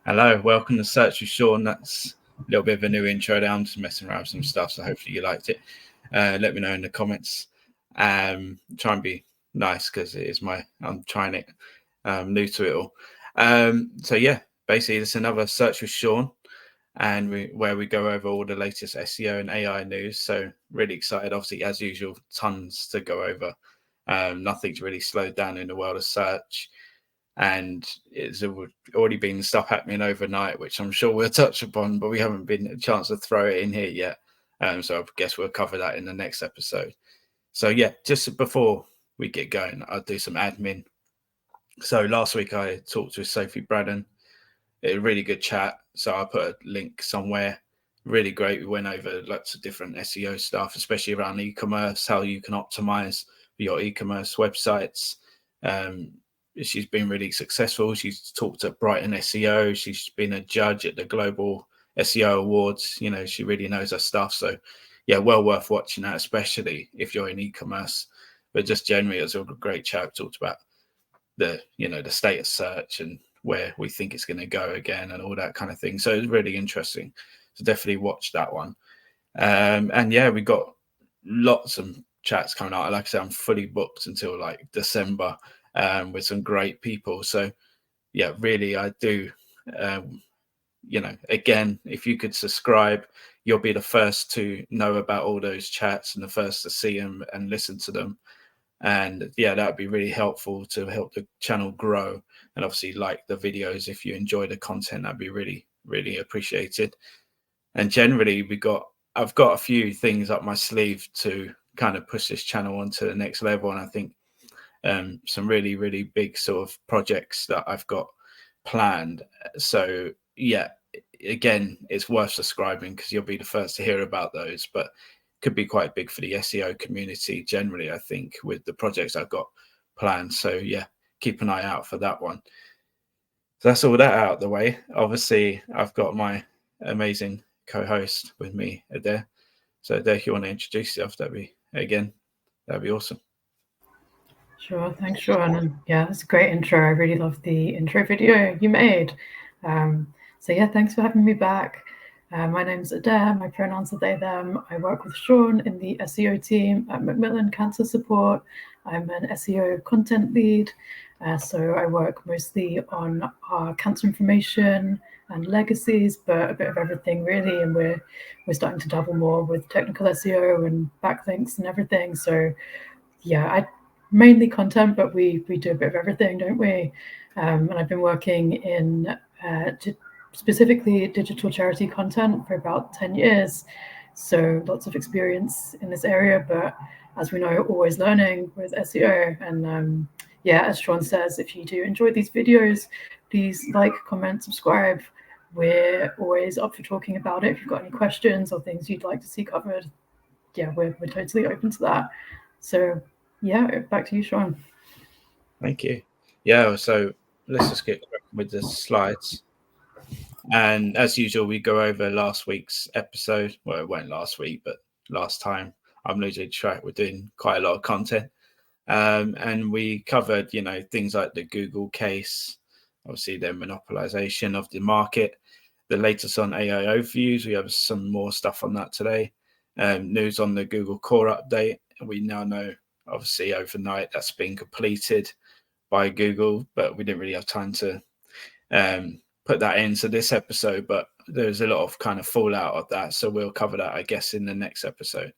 Hello, welcome to Search with Sean. That's a little bit of a new intro there. I'm just messing around with some stuff, so hopefully you liked it. Let me know in the comments. Try and be nice because I'm trying it, new to it all. So yeah, basically it's another Search with Sean, and where we go over all the latest SEO and AI news. So really excited. Obviously, as usual, tons to go over. Nothing's really slowed down in the world of search. And it's already been stuff happening overnight, which I'm sure we'll touch upon, but we haven't been a chance to throw it in here yet. So I guess we'll cover that in the next episode. So yeah, just before we get going, I'll do some admin. So last week I talked with Sophie Braddon. It was a really good chat. So I put a link somewhere. Really great. We went over lots of different SEO stuff, especially around e-commerce, how you can optimize your e-commerce websites. She's been really successful. She's talked at Brighton SEO. She's been a judge at the Global SEO Awards. You know, she really knows her stuff. So yeah, well worth watching that, especially if you're in e-commerce. But just generally, it was a great chat. We talked about the state of search and where we think it's going to go again and all that kind of thing. So it's really interesting. So definitely watch that one. And yeah, we got lots of chats coming out. Like I said, I'm fully booked until like December. With some great people. So yeah, really, I do, again, if you could subscribe, you'll be the first to know about all those chats and the first to see them and listen to them. And yeah, that would be really helpful to help the channel grow. And obviously like the videos, if you enjoy the content, that'd be really, really appreciated. And generally I've got a few things up my sleeve to kind of push this channel onto the next level. And I think some really, really big sort of projects that I've got planned. So yeah, again, it's worth subscribing because you'll be the first to hear about those, but could be quite big for the SEO community generally, I think, with the projects I've got planned. So yeah, keep an eye out for that one. So that's all that out of the way. Obviously, I've got my amazing co-host with me, Adair. So Adair, if you want to introduce yourself, that'd be awesome. Sure, thanks, Sean. And yeah, that's a great intro. I really love the intro video you made. So yeah, thanks for having me back. My name's Adair. My pronouns are they, them. I work with Sean in the SEO team at Macmillan Cancer Support. I'm an SEO content lead. So I work mostly on our cancer information and legacies, but a bit of everything really. And we're starting to dabble more with technical SEO and backlinks and everything. So yeah, mainly content, but we do a bit of everything, don't we? And I've been working in specifically digital charity content for about 10 years. So lots of experience in this area, but as we know, always learning with SEO. And yeah, as Sean says, if you do enjoy these videos, please like, comment, subscribe. We're always up for talking about it. If you've got any questions or things you'd like to see covered, yeah, we're totally open to that. So yeah, back to you, Sean. Thank you. Yeah, so let's just get with the slides. And as usual, we go over last week's episode. Well, it went last week, but last time I'm losing track. We're doing quite a lot of content. And we covered, things like the Google case, obviously their monopolization of the market, the latest on AI overviews. We have some more stuff on that today. News on the Google core update. We now know, obviously, overnight that's been completed by Google, but we didn't really have time to put that into this episode, but there's a lot of kind of fallout of that. So we'll cover that, I guess, in the next episode.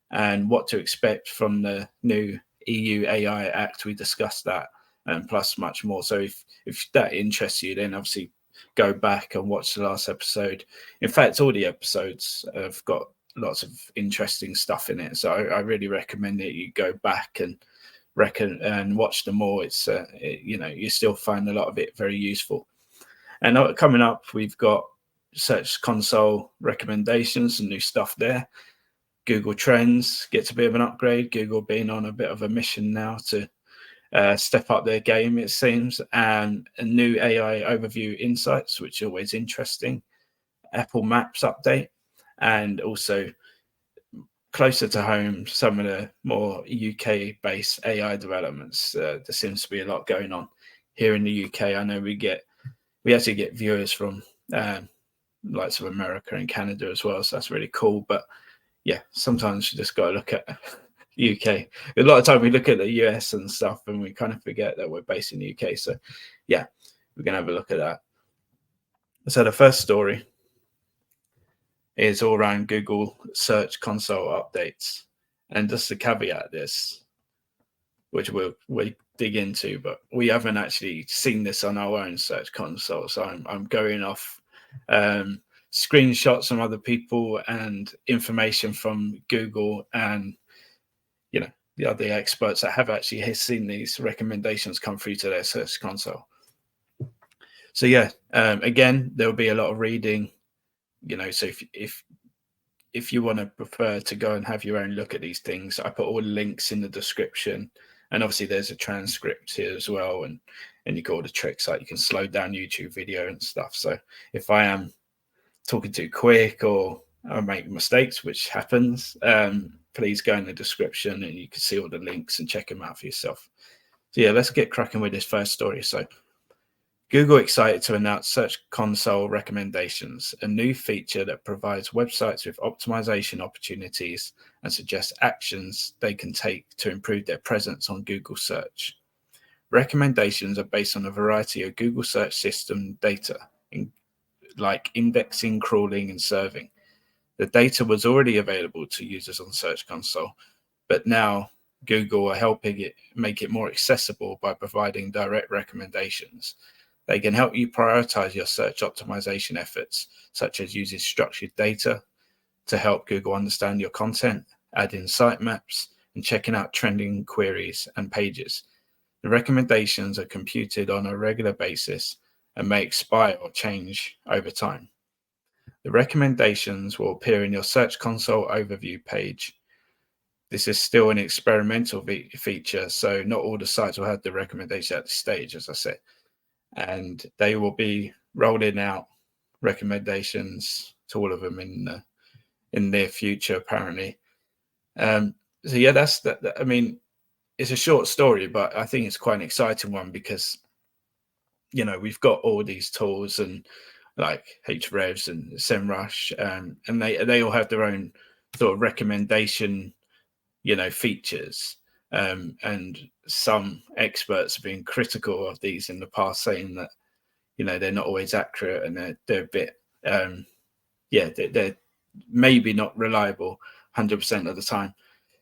And what to expect from the new EU AI Act, we discussed that, and plus much more. So if that interests you, then obviously go back and watch the last episode. In fact, all the episodes have got lots of interesting stuff in it. So I really recommend that you go back and watch them all. It's you still find a lot of it very useful. And coming up, we've got Search Console recommendations and new stuff there. Google Trends gets a bit of an upgrade. Google being on a bit of a mission now to step up their game, it seems. And a new AI overview insights, which are always interesting. Apple Maps update, and also closer to home, some of the more UK-based AI developments. There seems to be a lot going on here in the UK. I know we actually get viewers from likes of America and Canada as well, so that's really cool. But yeah, sometimes you just got to look at UK. A lot of time we look at the US and stuff, and we kind of forget that we're based in the UK. So yeah, we're gonna have a look at that. So the first story is all around Google Search Console updates. And just to caveat this, which we'll dig into, but we haven't actually seen this on our own Search Console. So I'm going off screenshots from other people and information from Google and, you know, the other experts that have actually seen these recommendations come through to their Search Console. So yeah, again, there'll be a lot of reading. You know, so if you want to prefer to go and have your own look at these things, I put all the links in the description, and obviously there's a transcript here as well, and you got all the tricks like you can slow down YouTube video and stuff. So if I am talking too quick or I make mistakes, which happens, please go in the description and you can see all the links and check them out for yourself. So yeah, let's get cracking with this first story. So Google excited to announce Search Console recommendations, a new feature that provides websites with optimization opportunities and suggests actions they can take to improve their presence on Google Search. Recommendations are based on a variety of Google Search system data, like indexing, crawling, and serving. The data was already available to users on Search Console, but now Google are helping it make it more accessible by providing direct recommendations. They can help you prioritize your search optimization efforts, such as using structured data to help Google understand your content, adding sitemaps, and checking out trending queries and pages. The recommendations are computed on a regular basis and may expire or change over time. The recommendations will appear in your Search Console overview page. This is still an experimental feature, so not all the sites will have the recommendation at this stage, as I said. And they will be rolling out recommendations to all of them in near future, apparently. So yeah, that's that. I mean, it's a short story, but I think it's quite an exciting one because, you know, we've got all these tools and like Hrefs and SEMrush, and they all have their own sort of recommendation, you know, features. And some experts have been critical of these in the past, saying that, you know, they're not always accurate and they're a bit, they're maybe not reliable 100% of the time.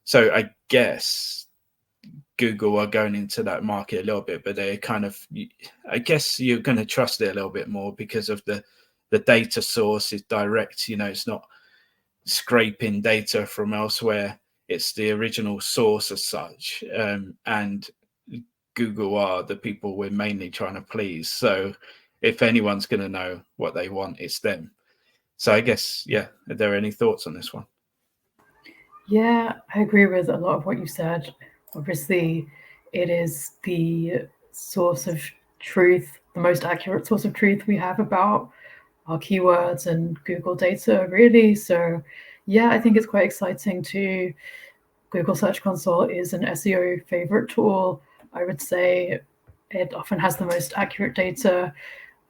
So I guess Google are going into that market a little bit, but they're kind of, I guess you're going to trust it a little bit more because of the data source is direct. You know, it's not scraping data from elsewhere. It's the original source as such, and Google are the people we're mainly trying to please. So if anyone's going to know what they want, it's them. So I guess, yeah, are there any thoughts on this one? Yeah, I agree with a lot of what you said. Obviously, it is the source of truth, the most accurate source of truth we have about our keywords and Google data, really. So yeah, I think it's quite exciting to Google Search Console is an SEO favorite tool. I would say it often has the most accurate data.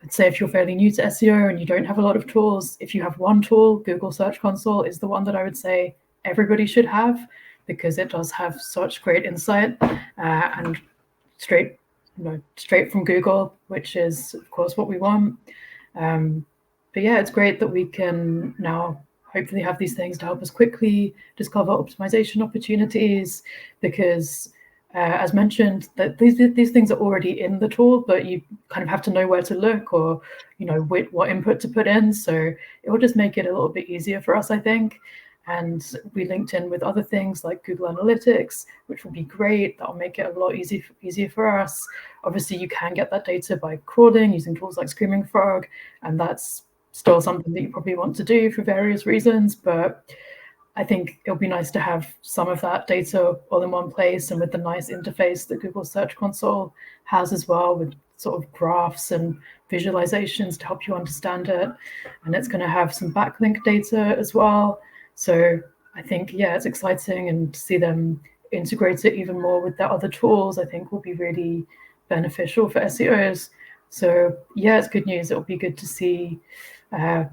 I'd say if you're fairly new to SEO and you don't have a lot of tools, if you have one tool, Google Search Console is the one that I would say everybody should have, because it does have such great insight and straight from Google, which is of course what we want. But yeah, it's great that we can now hopefully have these things to help us quickly discover optimization opportunities, because as mentioned, that these things are already in the tool, but you kind of have to know where to look, or what input to put in. So it will just make it a little bit easier for us, I think. And we linked in with other things like Google Analytics, which will be great. That'll make it a lot easier for us. Obviously, you can get that data by crawling using tools like Screaming Frog, and that's still something that you probably want to do for various reasons. But I think it'll be nice to have some of that data all in one place, and with the nice interface that Google Search Console has as well, with sort of graphs and visualizations to help you understand it. And it's going to have some backlink data as well. So I think, yeah, it's exciting, and to see them integrate it even more with their other tools, I think will be really beneficial for SEOs. So yeah, it's good news. It'll be good to see, to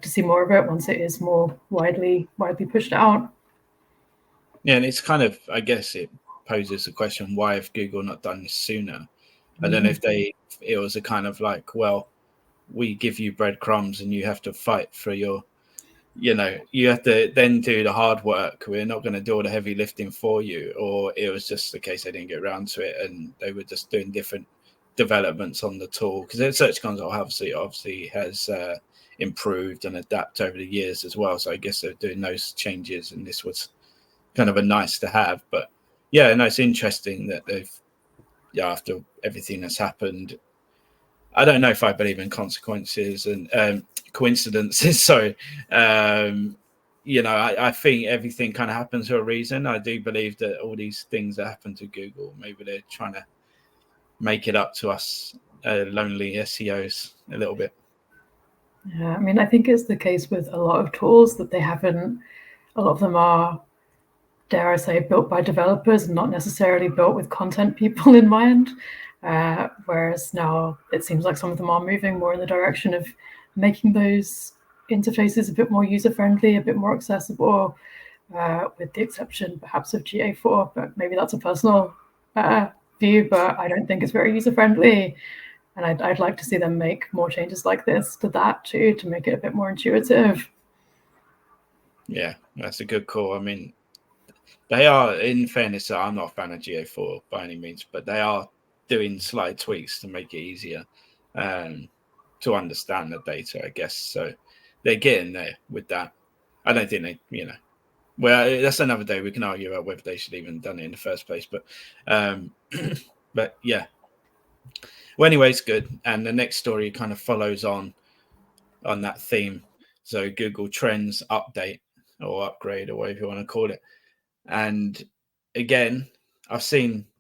see more of it once it is more widely pushed out. Yeah, and it's kind of, I guess it poses the question, why have Google not done this sooner? I don't know if it was a kind of like, well, we give you breadcrumbs and you have to fight for your, you have to then do the hard work. We're not going to do all the heavy lifting for you. Or it was just the case they didn't get around to it and they were just doing different developments on the tool. Because the Search Console obviously has improved and adapted over the years as well. So I guess they're doing those changes, and this was kind of a nice to have. But yeah, no, it's interesting that they've, after everything that's happened, I don't know if I believe in consequences and coincidences. So, I think everything kind of happens for a reason. I do believe that all these things that happen to Google, maybe they're trying to make it up to us lonely SEOs a little bit. Yeah, I mean, I think it's the case with a lot of tools that a lot of them are, dare I say, built by developers and not necessarily built with content people in mind. Whereas now it seems like some of them are moving more in the direction of making those interfaces a bit more user-friendly, a bit more accessible, with the exception perhaps of GA4, but maybe that's a personal view, but I don't think it's very user-friendly. And I'd like to see them make more changes like this to that too, to make it a bit more intuitive. Yeah, that's a good call. I mean, they are, in fairness, I'm not a fan of GA4 by any means, but they are doing slight tweaks to make it easier to understand the data, I guess. So they're getting there with that. I don't think they, well, that's another day. We can argue about whether they should even done it in the first place. But but yeah. Well, anyway, it's good. And the next story kind of follows on that theme. So Google Trends update or upgrade or whatever you want to call it. And again, I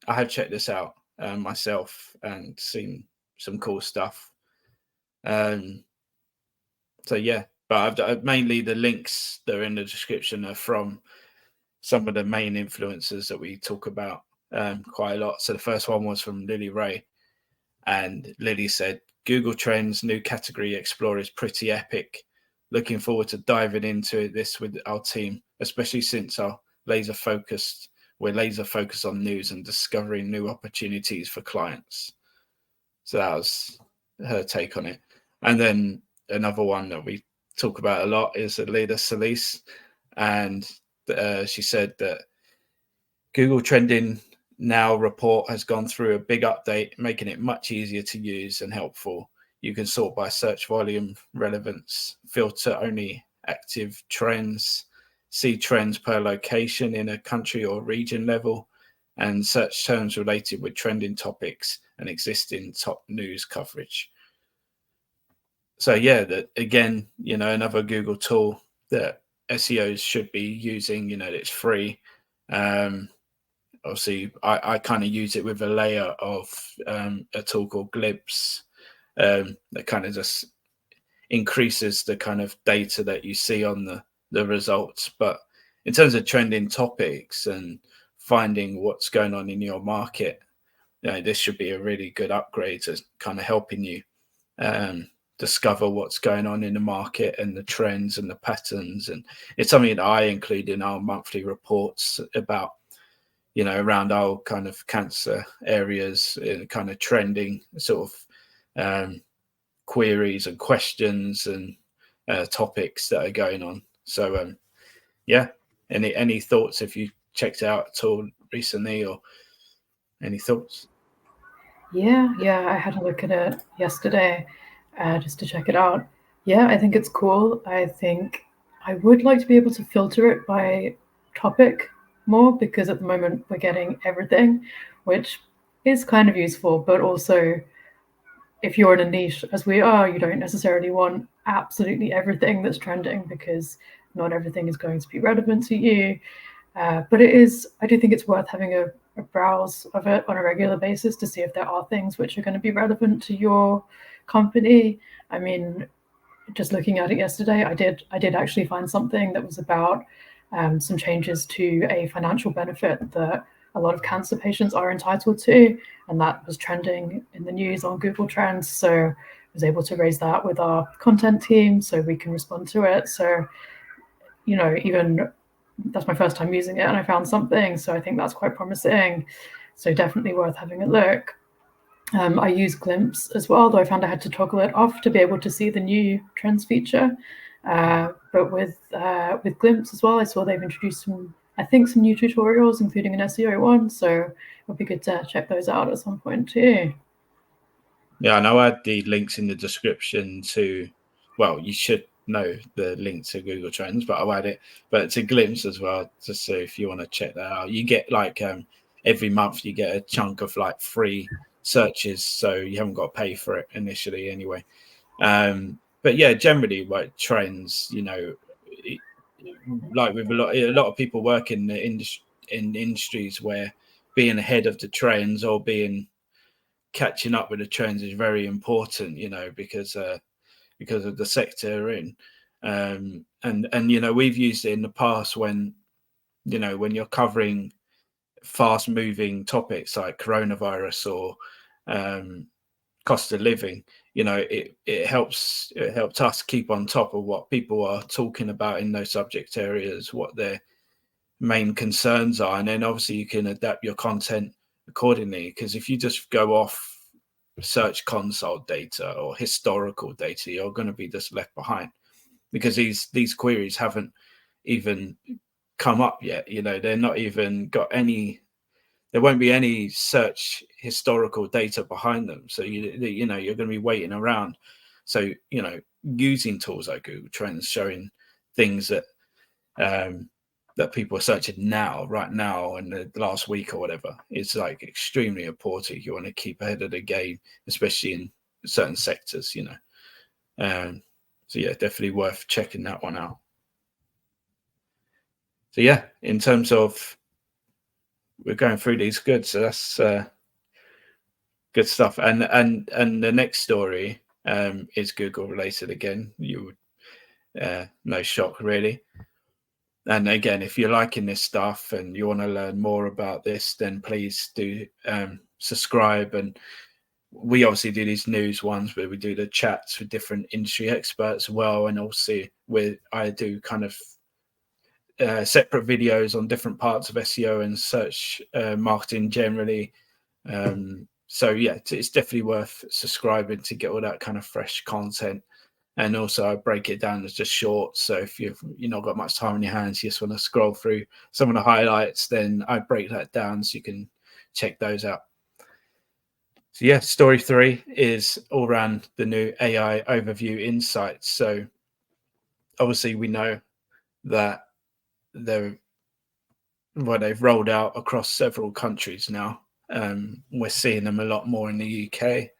have checked this out myself and seen some cool stuff. So yeah, but I've mainly the links that are in the description are from some of the main influencers that we talk about quite a lot. So the first one was from Lily Ray, and Lily said, Google Trends new category explore is pretty epic. Looking forward to diving into this with our team, especially since we're laser focused on news and discovering new opportunities for clients. So that was her take on it. And then another one that we talk about a lot is Alida Solis, and she said that Google Trending Now report has gone through a big update, making it much easier to use and helpful. You can sort by search volume, relevance, filter only active trends, see trends per location in a country or region level, and search terms related with trending topics and existing top news coverage. So yeah, that again, another Google tool that SEOs should be using. It's free. Obviously, I kind of use it with a layer of a tool called Glibs that kind of just increases the kind of data that you see on the results. But in terms of trending topics and finding what's going on in your market, this should be a really good upgrade to kind of helping you discover what's going on in the market and the trends and the patterns. And it's something that I include in our monthly reports about, around our kind of cancer areas, kind of trending sort of queries and questions and topics that are going on. So yeah, any thoughts if you checked it out at all recently, or any thoughts? Yeah, I had a look at it yesterday just to check it out. Yeah, I think it's cool. I think I would like to be able to filter it by topic more, because at the moment we're getting everything, which is kind of useful, but also if you're in a niche as we are, you don't necessarily want absolutely everything that's trending, because not everything is going to be relevant to you. But I do think it's worth having a a browse of it on a regular basis to see if there are things which are going to be relevant to your company. I mean, just looking at it yesterday, I did actually find something that was about some changes to a financial benefit that a lot of cancer patients are entitled to, and that was trending in the news on Google Trends. So I was able to raise that with our content team so we can respond to it. So, you know, even that's my first time using it and I found something. So I think that's quite promising. So definitely worth having a look. I use Glimpse as well, though I found I had to toggle it off to be able to see the new trends feature. But with Glimpse as well, I saw they've introduced some new tutorials, including an SEO one. So it'll be good to check those out at some point too. Yeah, and I'll add the links in the description to, well, you should know the link to Google Trends, but I'll add it, but to Glimpse as well, just so if you want to check that out. You get like every month you get a chunk of like free searches, so you haven't got to pay for it initially anyway. But yeah, generally like trends, you know, like with a lot of people work in the industries where being ahead of the trends or catching up with the trends is very important, you know, because of the sector they're in. And you know, we've used it in the past when, you know, when you're covering fast moving topics like coronavirus or cost of living, you know, it helped us keep on top of what people are talking about in those subject areas, what their main concerns are, and then obviously you can adapt your content accordingly. Because if you just go off search console data or historical data, you're going to be just left behind, because these queries haven't even come up yet. You know, they're not even got any, there won't be any search historical data behind them, so you know you're going to be waiting around. So, you know, using tools like Google Trends showing things that that people are searching right now in the last week or whatever, it's like extremely important. You want to keep ahead of the game, especially in certain sectors, you know. So yeah, definitely worth checking that one out. So yeah, in terms of, we're going through these good, so that's good stuff. And the next story is Google related again. You would no shock really. And again, if you're liking this stuff and you want to learn more about this, then please do subscribe. And we obviously do these news ones where we do the chats with different industry experts as well. And also I do kind of separate videos on different parts of SEO and search marketing generally. So yeah, it's definitely worth subscribing to get all that kind of fresh content. And also I break it down as just short. So if you've not got much time on your hands, you just want to scroll through some of the highlights, then I break that down so you can check those out. So yeah, story 3 is all around the new AI overview insights. So obviously we know that they've rolled out across several countries now. We're seeing them a lot more in the UK.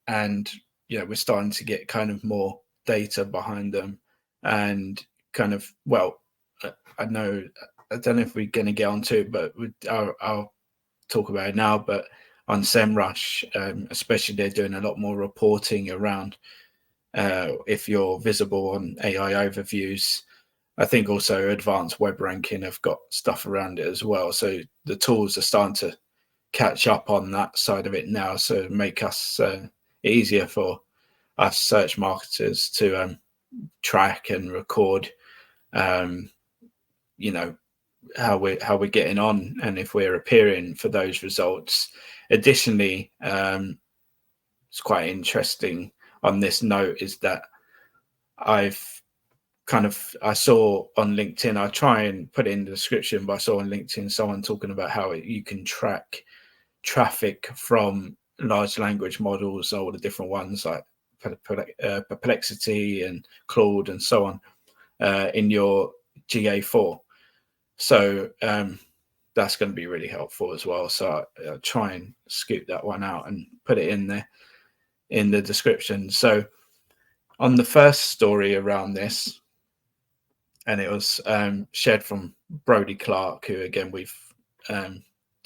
And you know, we're starting to get kind of more data behind them, and kind of, well, I don't know if we're going to get onto it, but I'll talk about it now. But on SEMrush, especially, they're doing a lot more reporting around if you're visible on AI overviews. I think also advanced web ranking have got stuff around it as well. So the tools are starting to catch up on that side of it now, so make us easier for us search marketers to track and record, you know, how we're getting on and if we're appearing for those results. Additionally, it's quite interesting on this note is that I saw on LinkedIn, I try and put it in the description, but I saw on LinkedIn someone talking about how you can track traffic from large language models, all the different ones like Perplexity and Claude and so on, in your GA4. So that's going to be really helpful as well. So I'll try and scoop that one out and put it in there in the description. So on the first story around this, and it was shared from Brody Clark, who again we've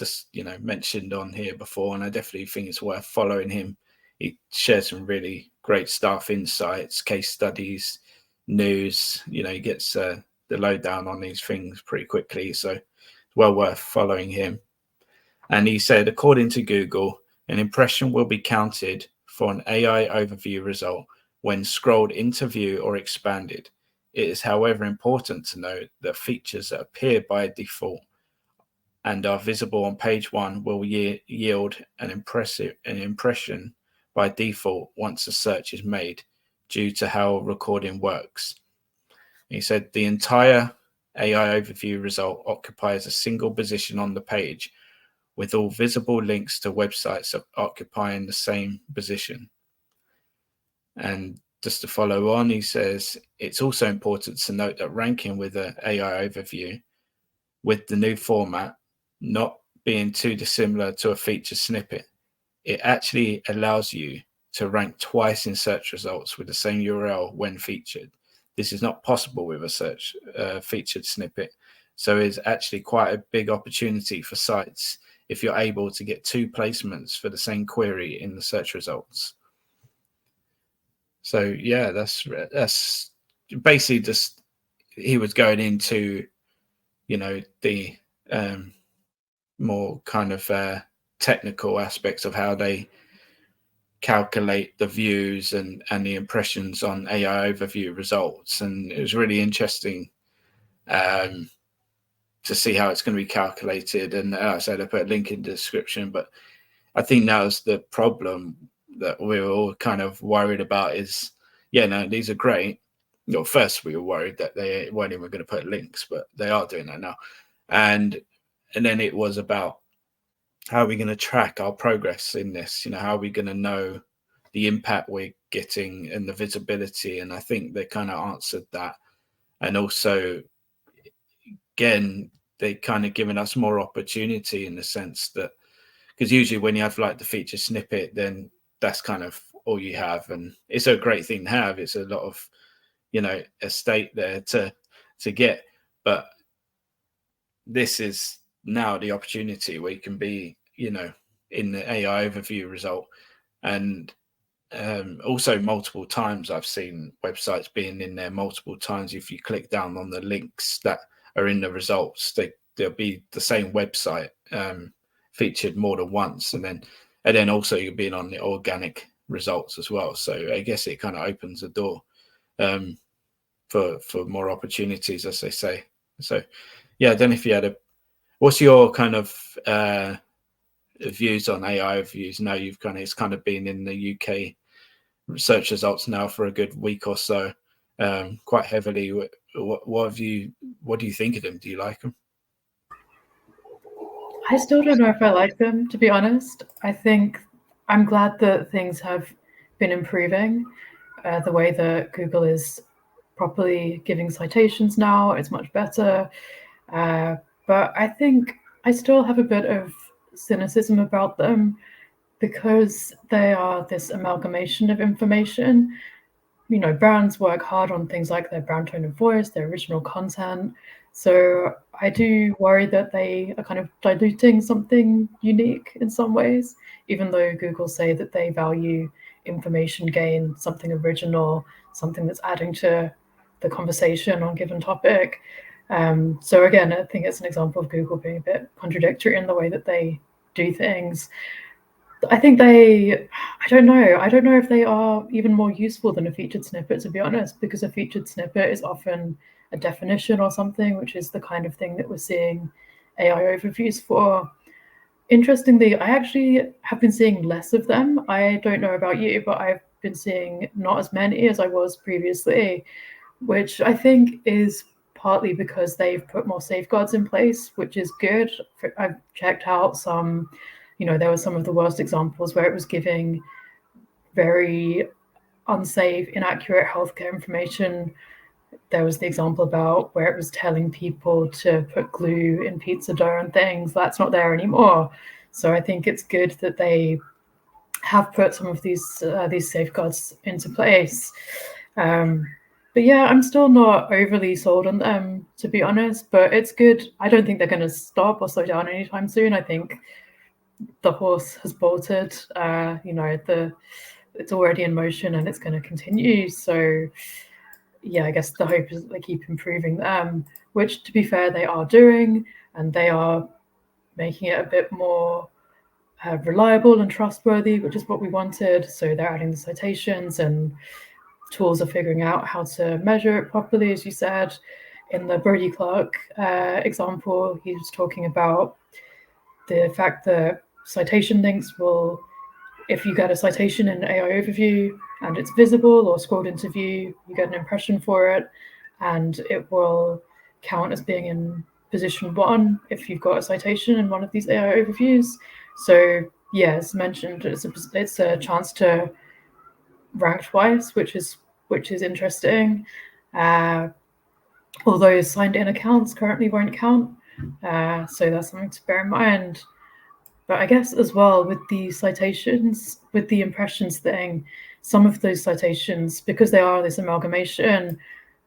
just mentioned on here before, and I definitely think it's worth following him. He shares some really great stuff, insights, case studies, news. He gets the lowdown on these things pretty quickly, so it's well worth following him. And he said, according to Google, an impression will be counted for an AI overview result when scrolled into view or expanded. It is, however, important to note that features that appear by default and are visible on page 1 will yield an impression by default once a search is made, due to how recording works. He said the entire AI overview result occupies a single position on the page, with all visible links to websites occupying the same position. And just to follow on, he says it's also important to note that ranking with an AI overview with the new format not being too dissimilar to a featured snippet, it actually allows you to rank twice in search results with the same URL when featured. This is not possible with a featured snippet. So it's actually quite a big opportunity for sites if you're able to get 2 placements for the same query in the search results. So yeah, that's basically just, he was going into the more kind of technical aspects of how they calculate the views and the impressions on AI overview results, and it was really interesting to see how it's going to be calculated. And I said I put a link in the description, but I think that was the problem that we were all kind of worried about is, these are great. First we were worried that they weren't even going to put links, but they are doing that now. And then it was about, how are we going to track our progress in this? How are we going to know the impact we're getting and the visibility? And I think they kind of answered that. And also, again, they kind of given us more opportunity in the sense that, because usually when you have like the feature snippet, then that's kind of all you have. And it's a great thing to have. It's a lot of, estate there to get. But this is now the opportunity where you can be, in the AI overview result. And also multiple times I've seen websites being in there multiple times. If you click down on the links that are in the results, they'll be the same website featured more than once. And then also you're being on the organic results as well. So I guess it kind of opens the door for more opportunities, as they say. So yeah, I don't know if you had what's your kind of views on AI overviews? Now it's kind of been in the UK search results now for a good week or so, quite heavily. What do you think of them? Do you like them? I still don't know if I like them, to be honest. I think I'm glad that things have been improving. The way that Google is properly giving citations now, it's much better. But I think I still have a bit of cynicism about them, because they are this amalgamation of information. Brands work hard on things like their brand tone of voice, their original content. So I do worry that they are kind of diluting something unique in some ways, even though Google say that they value information gain, something original, something that's adding to the conversation on a given topic. So again, I think it's an example of Google being a bit contradictory in the way that they do things. I think I don't know if they are even more useful than a featured snippet, to be honest, because a featured snippet is often a definition or something, which is the kind of thing that we're seeing AI overviews for. Interestingly, I actually have been seeing less of them. I don't know about you, but I've been seeing not as many as I was previously, which I think is partly because they've put more safeguards in place, which is good. I've checked out some, there were some of the worst examples where it was giving very unsafe, inaccurate healthcare information. There was the example about where it was telling people to put glue in pizza dough and things. That's not there anymore. So I think it's good that they have put some of these safeguards into place. But yeah, I'm still not overly sold on them, to be honest, but it's good. I don't think they're going to stop or slow down anytime soon. I think the horse has bolted, it's already in motion and it's going to continue. So yeah, I guess the hope is that they keep improving them, which to be fair, they are doing, and they are making it a bit more reliable and trustworthy, which is what we wanted. So they're adding the citations, and tools are figuring out how to measure it properly, as you said. In the Brody Clark example, he was talking about the fact that citation links will, if you get a citation in AI overview and it's visible or scrolled into view, you get an impression for it, and it will count as being in position 1 if you've got a citation in one of these AI overviews. So yeah, as mentioned, it's a chance to rank twice, which is interesting. Although signed in accounts currently won't count, so that's something to bear in mind. But I guess as well with the citations, with the impressions thing, some of those citations, because they are this amalgamation,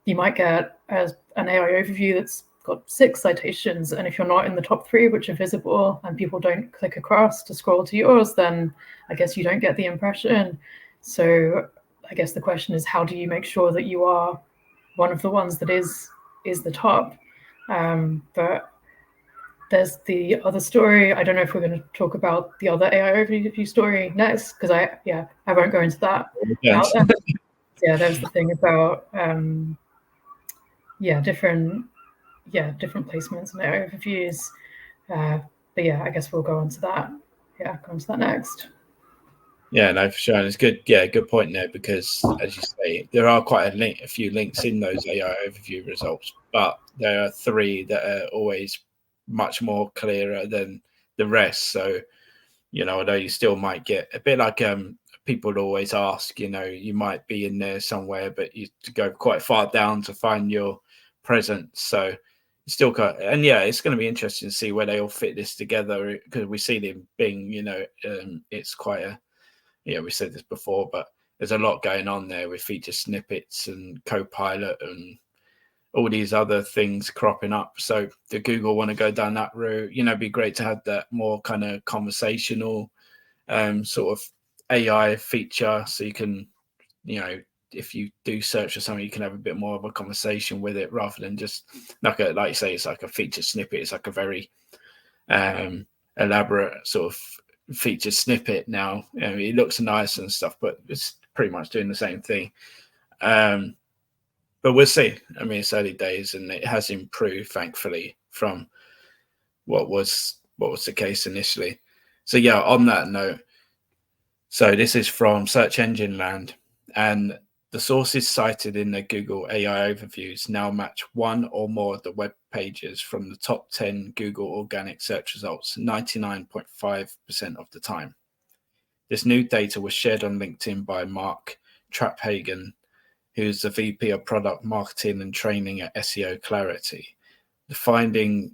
you might get an AI overview that's got 6 citations, and if you're not in the top 3, which are visible, and people don't click across to scroll to yours, then I guess you don't get the impression. So I guess the question is, how do you make sure that you are one of the ones that is the top? But there's the other story. I don't know if we're going to talk about the other AI overview story next, because I won't go into that. Yes. Yeah, there's the thing about different placements and AI overviews. But yeah, I guess we'll go on to that. Yeah, go on to that next. Yeah, no, for sure. And it's good. Yeah, good point there, because as you say, there are quite a few links in those AI overview results, but there are 3 that are always much more clearer than the rest. So, although you still might get a bit like people always ask, you might be in there somewhere, but you go quite far down to find your presence. So still got, and yeah, it's going to be interesting to see where they all fit this together, because we see them being, it's quite a, we said this before, but there's a lot going on there with feature snippets and Copilot and all these other things cropping up. So the Google want to go down that route, it'd be great to have that more kind of conversational sort of AI feature. So you can, if you do search for something, you can have a bit more of a conversation with it, rather than just like you say, it's like a feature snippet. It's like a very elaborate sort of feature snippet now. It looks nice and stuff, but it's pretty much doing the same thing. But we'll see. It's early days, and it has improved, thankfully, from what was the case initially. So yeah, on that note, so this is from Search Engine Land, and the sources cited in the Google AI overviews now match one or more of the web pages from the top 10 Google organic search results 99.5% of the time. This new data was shared on LinkedIn by Mark Traphagen, who's the VP of Product Marketing and Training at SEO Clarity. The finding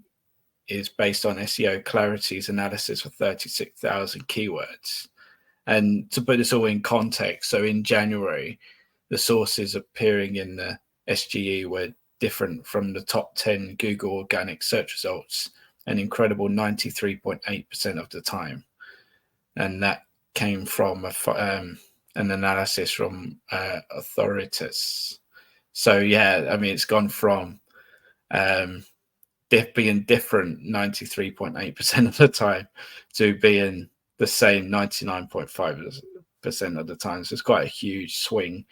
is based on SEO Clarity's analysis of 36,000 keywords. And to put this all in context, so in January, the sources appearing in the SGE were different from the top 10 Google organic search results, an incredible 93.8% of the time. And that came from an analysis from Authoritas. So yeah, it's gone from being different 93.8% of the time to being the same 99.5% of the time. So it's quite a huge swing,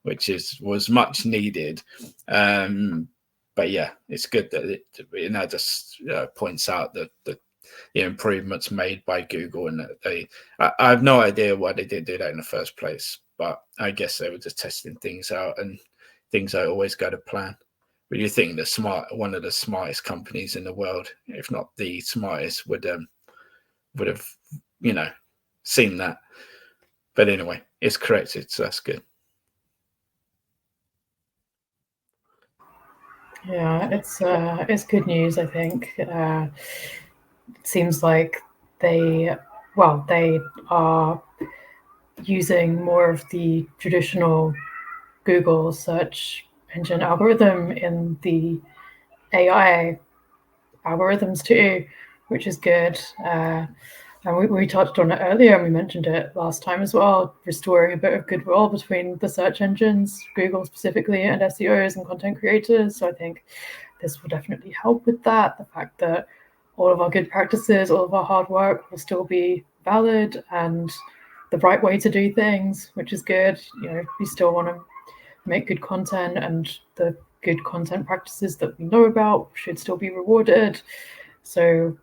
which was much needed. But yeah, it's good that it just points out that the improvements made by Google, and that I have no idea why they did do that in the first place, but I guess they were just testing things out, and things don't always go to plan. But you think one of the smartest companies in the world, if not the smartest, would have seen that. But anyway, it's corrected, so that's good. Yeah, it's good news, I think. It seems like they are using more of the traditional Google search engine algorithm in the AI algorithms too, which is good. And we touched on it earlier, and we mentioned it last time as well, restoring a bit of goodwill between the search engines, Google specifically, and SEOs and content creators. So I think this will definitely help with that. The fact that all of our good practices, all of our hard work will still be valid and the right way to do things, which is good. We still want to make good content, and the good content practices that we know about should still be rewarded. So,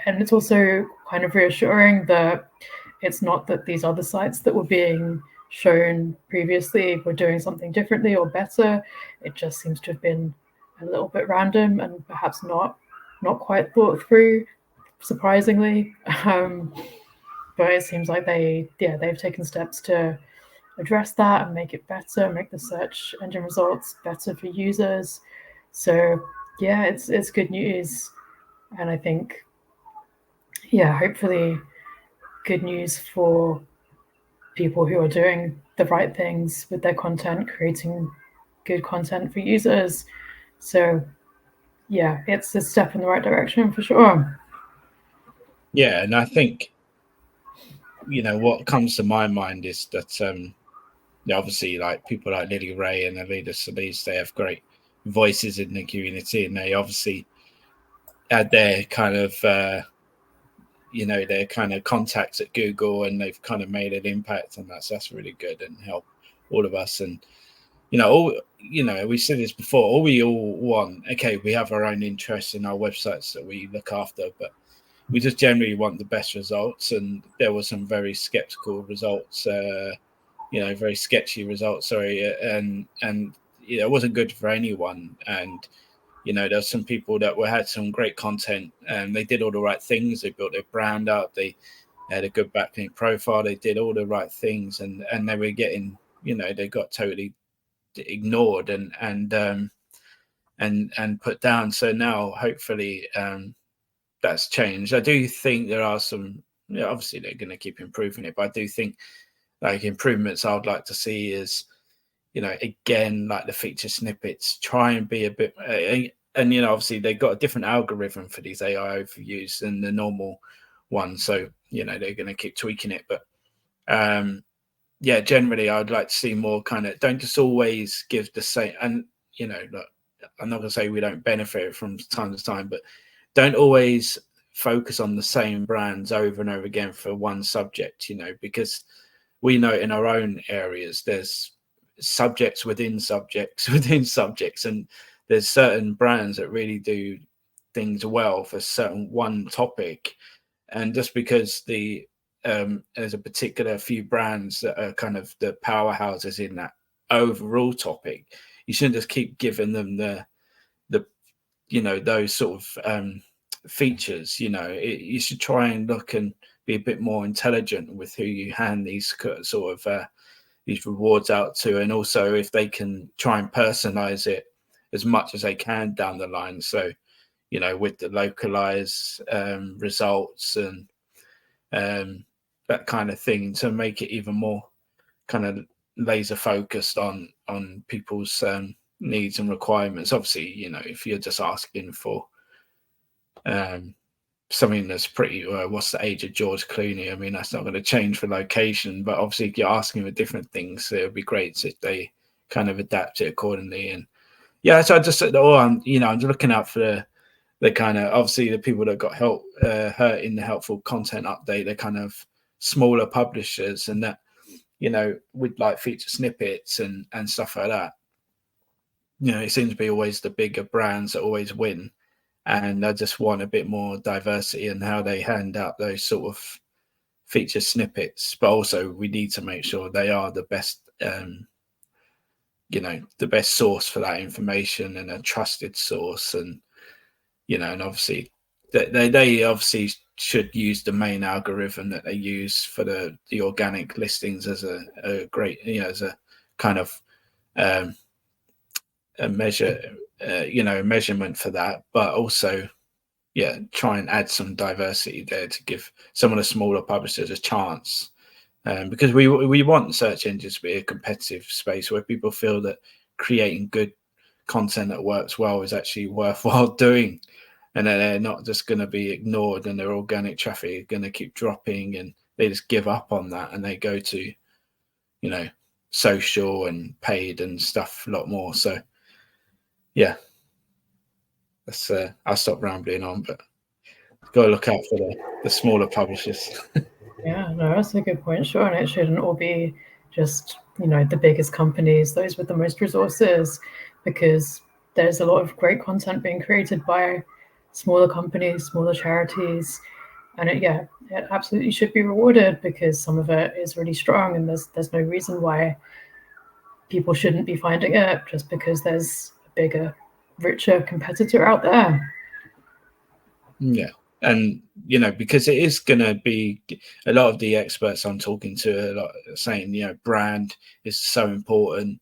and it's also kind of reassuring that it's not that these other sites that were being shown previously were doing something differently or better. It just seems to have been a little bit random and perhaps not quite thought through, surprisingly. But it seems like they've taken steps to address that and make it better, make the search engine results better for users. So yeah, it's good news. And I think, yeah, hopefully good news for people who are doing the right things with their content, creating good content for users. So yeah, it's a step in the right direction for sure. Yeah, and I think what comes to my mind is that obviously, like people like Lily Ray and Alida Solis, they have great voices in the community, and they obviously had their kind of their kind of contacts at Google, and they've kind of made an impact on that. So that's really good and help all of us. And we said this before. All we all want, okay, we have our own interests in our websites that we look after, but we just generally want the best results. And there were some very skeptical results, very sketchy results. Sorry, and it wasn't good for anyone. And there's some people that had some great content, and they did all the right things. They built their brand up. They had a good backlink profile. They did all the right things, and they were getting, they got totally ignored and put down. So now, hopefully, that's changed. I do think there are some. Obviously, they're going to keep improving it, but I do think like improvements I would like to see is, again, like the feature snippets, try and be a bit, and obviously they've got a different algorithm for these AI overviews than the normal one. So, they're going to keep tweaking it. But yeah, generally I'd like to see more kind of, don't just always give the same, and, look, I'm not going to say we don't benefit from time to time, but don't always focus on the same brands over and over again for one subject, because we know in our own areas there's subjects within subjects within subjects, and there's certain brands that really do things well for certain one topic. And just because there's a particular few brands that are kind of the powerhouses in that overall topic, you shouldn't just keep giving them the those sort of features. You should try and look and be a bit more intelligent with who you hand these sort of these rewards out to, and also if they can try and personalize it as much as they can down the line. So, with the localized results and that kind of thing, to make it even more kind of laser focused on people's needs and requirements. Obviously, if you're just asking for something that's pretty, what's the age of George Clooney? I mean, that's not going to change for location, but obviously if you're asking for different things, it would be great if they kind of adapt it accordingly. And yeah, so I just said, I'm just looking out for the kind of, obviously the people that got hurt in the helpful content update, they're kind of smaller publishers, and that, with like feature snippets and stuff like that, it seems to be always the bigger brands that always win. And I just want a bit more diversity in how they hand out those sort of feature snippets. But also we need to make sure they are the best, the best source for that information, and a trusted source. And, and obviously they obviously should use the main algorithm that they use for the organic listings as a great, as a kind of a measure, measurement for that, but also, try and add some diversity there to give some of the smaller publishers a chance, because we want search engines to be a competitive space where people feel that creating good content that works well is actually worthwhile doing, and that they're not just going to be ignored and their organic traffic is going to keep dropping and they just give up on that and they go to, you know, social and paid and stuff a lot more. So yeah, that's I'll stop rambling on, but got to look out for the smaller publishers. Yeah, no, that's a good point. Sure, and it shouldn't all be just, you know, the biggest companies, those with the most resources, because there's a lot of great content being created by smaller companies, smaller charities, and it absolutely should be rewarded because some of it is really strong, and there's no reason why people shouldn't be finding it just because there's a bigger, richer competitor out there. Yeah. And, you know, because it is going to be a lot of the experts I'm talking to a lot saying, you know, brand is so important.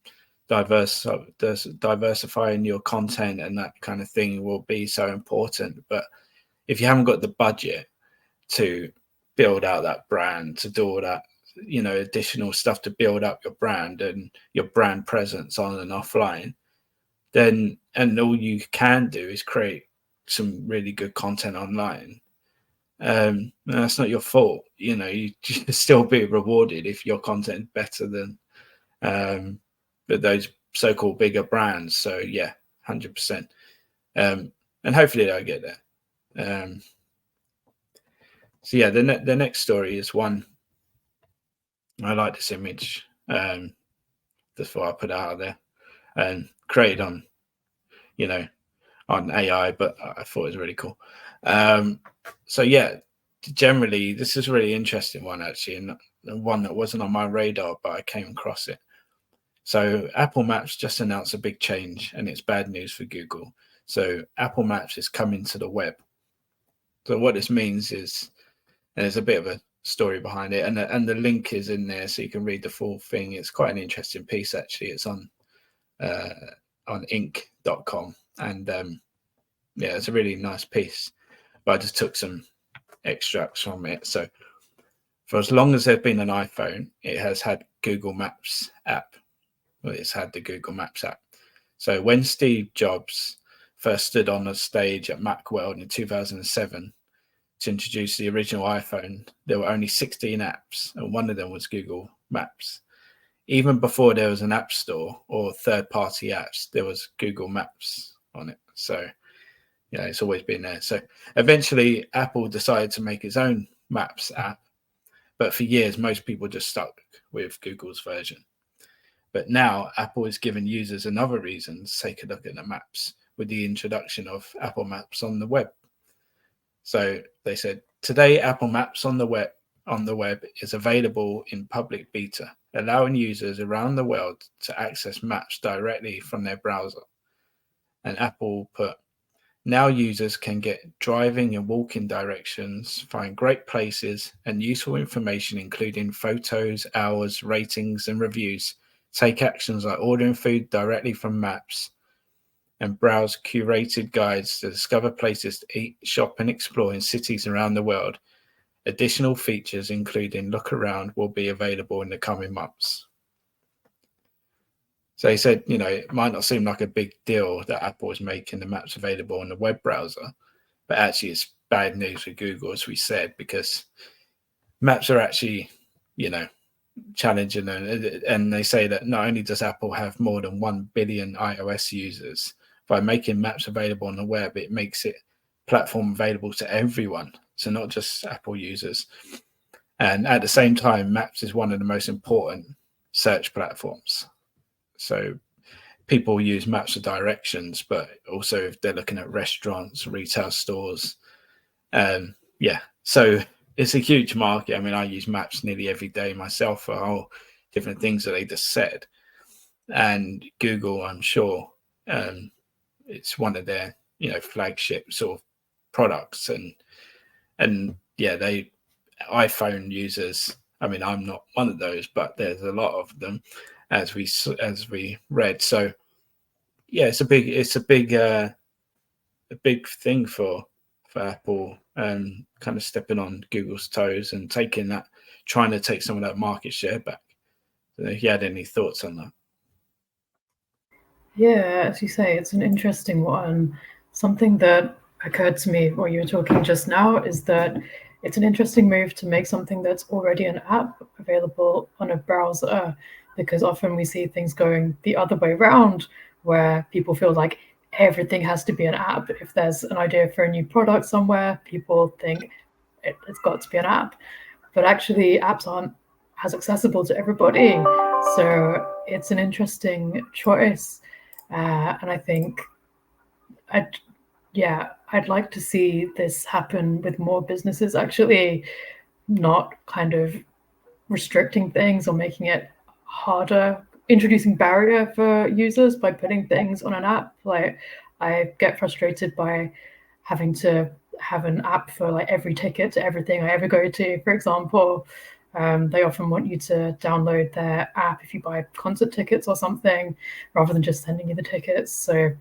Diversifying your content and that kind of thing will be so important. But if you haven't got the budget to build out that brand, to do all that, you know, additional stuff to build up your brand and your brand presence on and offline, then, and all you can do is create some really good content online, that's not your fault. You know, you should still be rewarded if your content is better than those so-called bigger brands. So yeah, 100%. And hopefully they'll get there. So yeah, the next story is one. I like this image. That's what I put out there and created on, you know, on AI, but I thought it was really cool. So yeah, generally this is a really interesting one actually, and one that wasn't on my radar, but I came across it. So Apple Maps just announced a big change, and it's bad news for Google. So Apple Maps is coming to the web. So what this means is, and there's a bit of a story behind it, and the link is in there, so you can read the full thing. It's quite an interesting piece actually. It's on inc.com, and yeah, it's a really nice piece. But I just took some extracts from it. So for as long as there's been an iPhone, it has had Google Maps app. Well, it's had the Google Maps app. So when Steve Jobs first stood on a stage at Macworld in 2007 to introduce the original iPhone, there were only 16 apps, and one of them was Google Maps. Even before there was an app store or third-party apps, there was Google Maps on it. So yeah, it's always been there. So eventually Apple decided to make its own Maps app, but for years most people just stuck with Google's version. But now Apple is giving users another reason to take a look at the maps with the introduction of Apple Maps on the web. So they said, today Apple Maps on the web is available in public beta, allowing users around the world to access maps directly from their browser. And Apple put, now users can get driving and walking directions, find great places and useful information, including photos, hours, ratings, and reviews, take actions like ordering food directly from maps, and browse curated guides to discover places to eat, shop, and explore in cities around the world. Additional features, including look around, will be available in the coming months. So he said, you know, it might not seem like a big deal that Apple is making the maps available on the web browser, but actually it's bad news for Google, as we said, because maps are actually, you know, challenging. And they say that not only does Apple have more than 1 billion iOS users, by making maps available on the web, it makes it platform available to everyone. So not just Apple users. And at the same time, Maps is one of the most important search platforms. So people use Maps for directions, but also if they're looking at restaurants, retail stores. Yeah, so it's a huge market. I mean, I use Maps nearly every day myself for all different things that they just said. And Google, I'm sure, it's one of their, you know, flagship sort of products. And yeah, they iPhone users. I mean, I'm not one of those, but there's a lot of them, as we read. So yeah, it's a big thing for Apple, kind of stepping on Google's toes and trying to take some of that market share back. So if you had any thoughts on that? Yeah, as you say, it's an interesting one. Something that occurred to me while you were talking just now is that it's an interesting move to make something that's already an app available on a browser, because often we see things going the other way around, where people feel like everything has to be an app. If there's an idea for a new product somewhere, people think it's got to be an app. But actually, apps aren't as accessible to everybody. So it's an interesting choice. And I think I'd, yeah, I'd like to see this happen with more businesses actually, not kind of restricting things or making it harder, introducing barrier for users by putting things on an app. Like, I get frustrated by having to have an app for like every ticket to everything I ever go to. For example, they often want you to download their app if you buy concert tickets or something, rather than just sending you the tickets. So,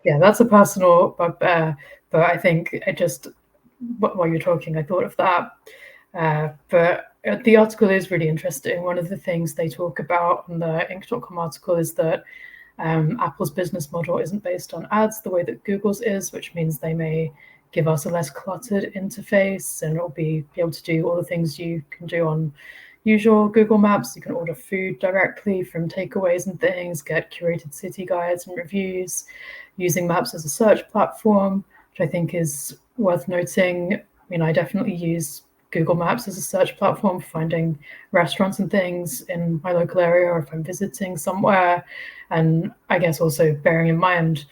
yeah, that's a personal bugbear. But I think it just, while you're talking, I thought of that. But the article is really interesting. One of the things they talk about in the Inc.com article is that Apple's business model isn't based on ads the way that Google's is, which means they may give us a less cluttered interface, and it'll be able to do all the things you can do on usual Google Maps. You can order food directly from takeaways and things, get curated city guides and reviews, using Maps as a search platform, which I think is worth noting. I mean, I definitely use Google Maps as a search platform for finding restaurants and things in my local area, or if I'm visiting somewhere. And I guess also bearing in mind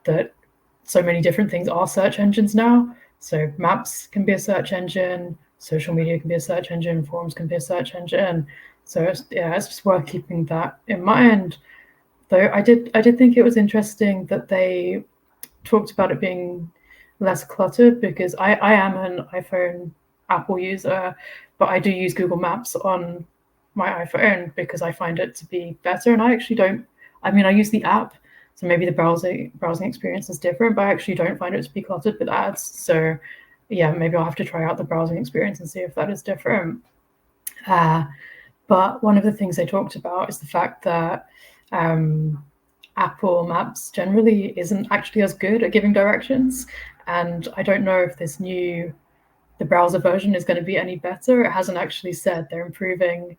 that so many different things are search engines now. So maps can be a search engine, social media can be a search engine, forums can be a search engine. So it's just worth keeping that in mind. Though I did think it was interesting that they talked about it being less cluttered, because I am an iPhone Apple user, but I do use Google Maps on my iPhone because I find it to be better. And I actually don't, I mean, I use the app, so maybe the browsing experience is different, but I actually don't find it to be cluttered with ads. So yeah, maybe I'll have to try out the browsing experience and see if that is different. Uh, but one of the things they talked about is the fact that um, Apple Maps generally isn't actually as good at giving directions. And I don't know if the browser version is going to be any better. It hasn't actually said they're improving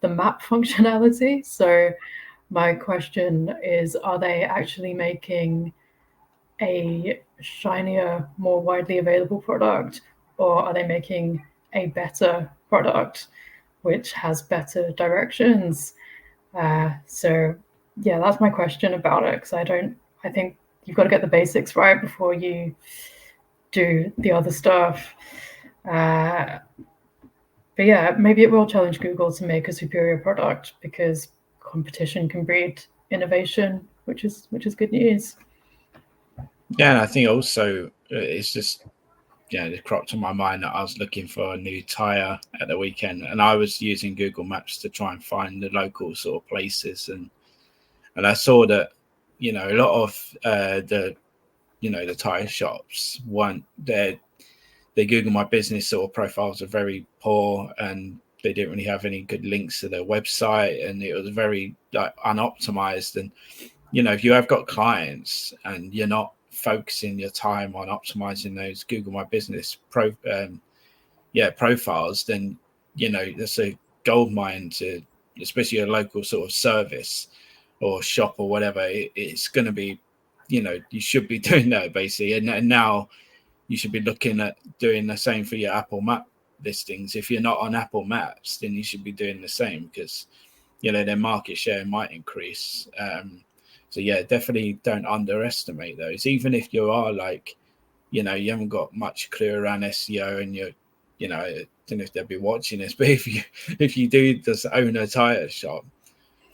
the map functionality. So my question is, are they actually making a shinier, more widely available product, or are they making a better product which has better directions? So yeah, that's my question about it, because I think you've got to get the basics right before you do the other stuff. Uh, but yeah, maybe it will challenge Google to make a superior product, because competition can breed innovation, which is good news. Yeah, and I think also it's just it cropped to my mind that I was looking for a new tire at the weekend, and I was using Google Maps to try and find the local sort of places, and I saw that a lot of the tire shops weren't their Google My Business sort of profiles are very poor, and they didn't really have any good links to their website, and it was very like unoptimized. And if you have got clients and you're not focusing your time on optimizing those Google My Business profiles, then that's a gold mine to, especially a local sort of service or shop or whatever. It's going to be, you should be doing that basically, and now you should be looking at doing the same for your Apple Map listings. If you're not on Apple Maps, then you should be doing the same, because their market share might increase. So yeah, definitely don't underestimate those. Even if you are like, you haven't got much clue around SEO, and I don't know if they'll be watching this, but if you do just own a tire shop,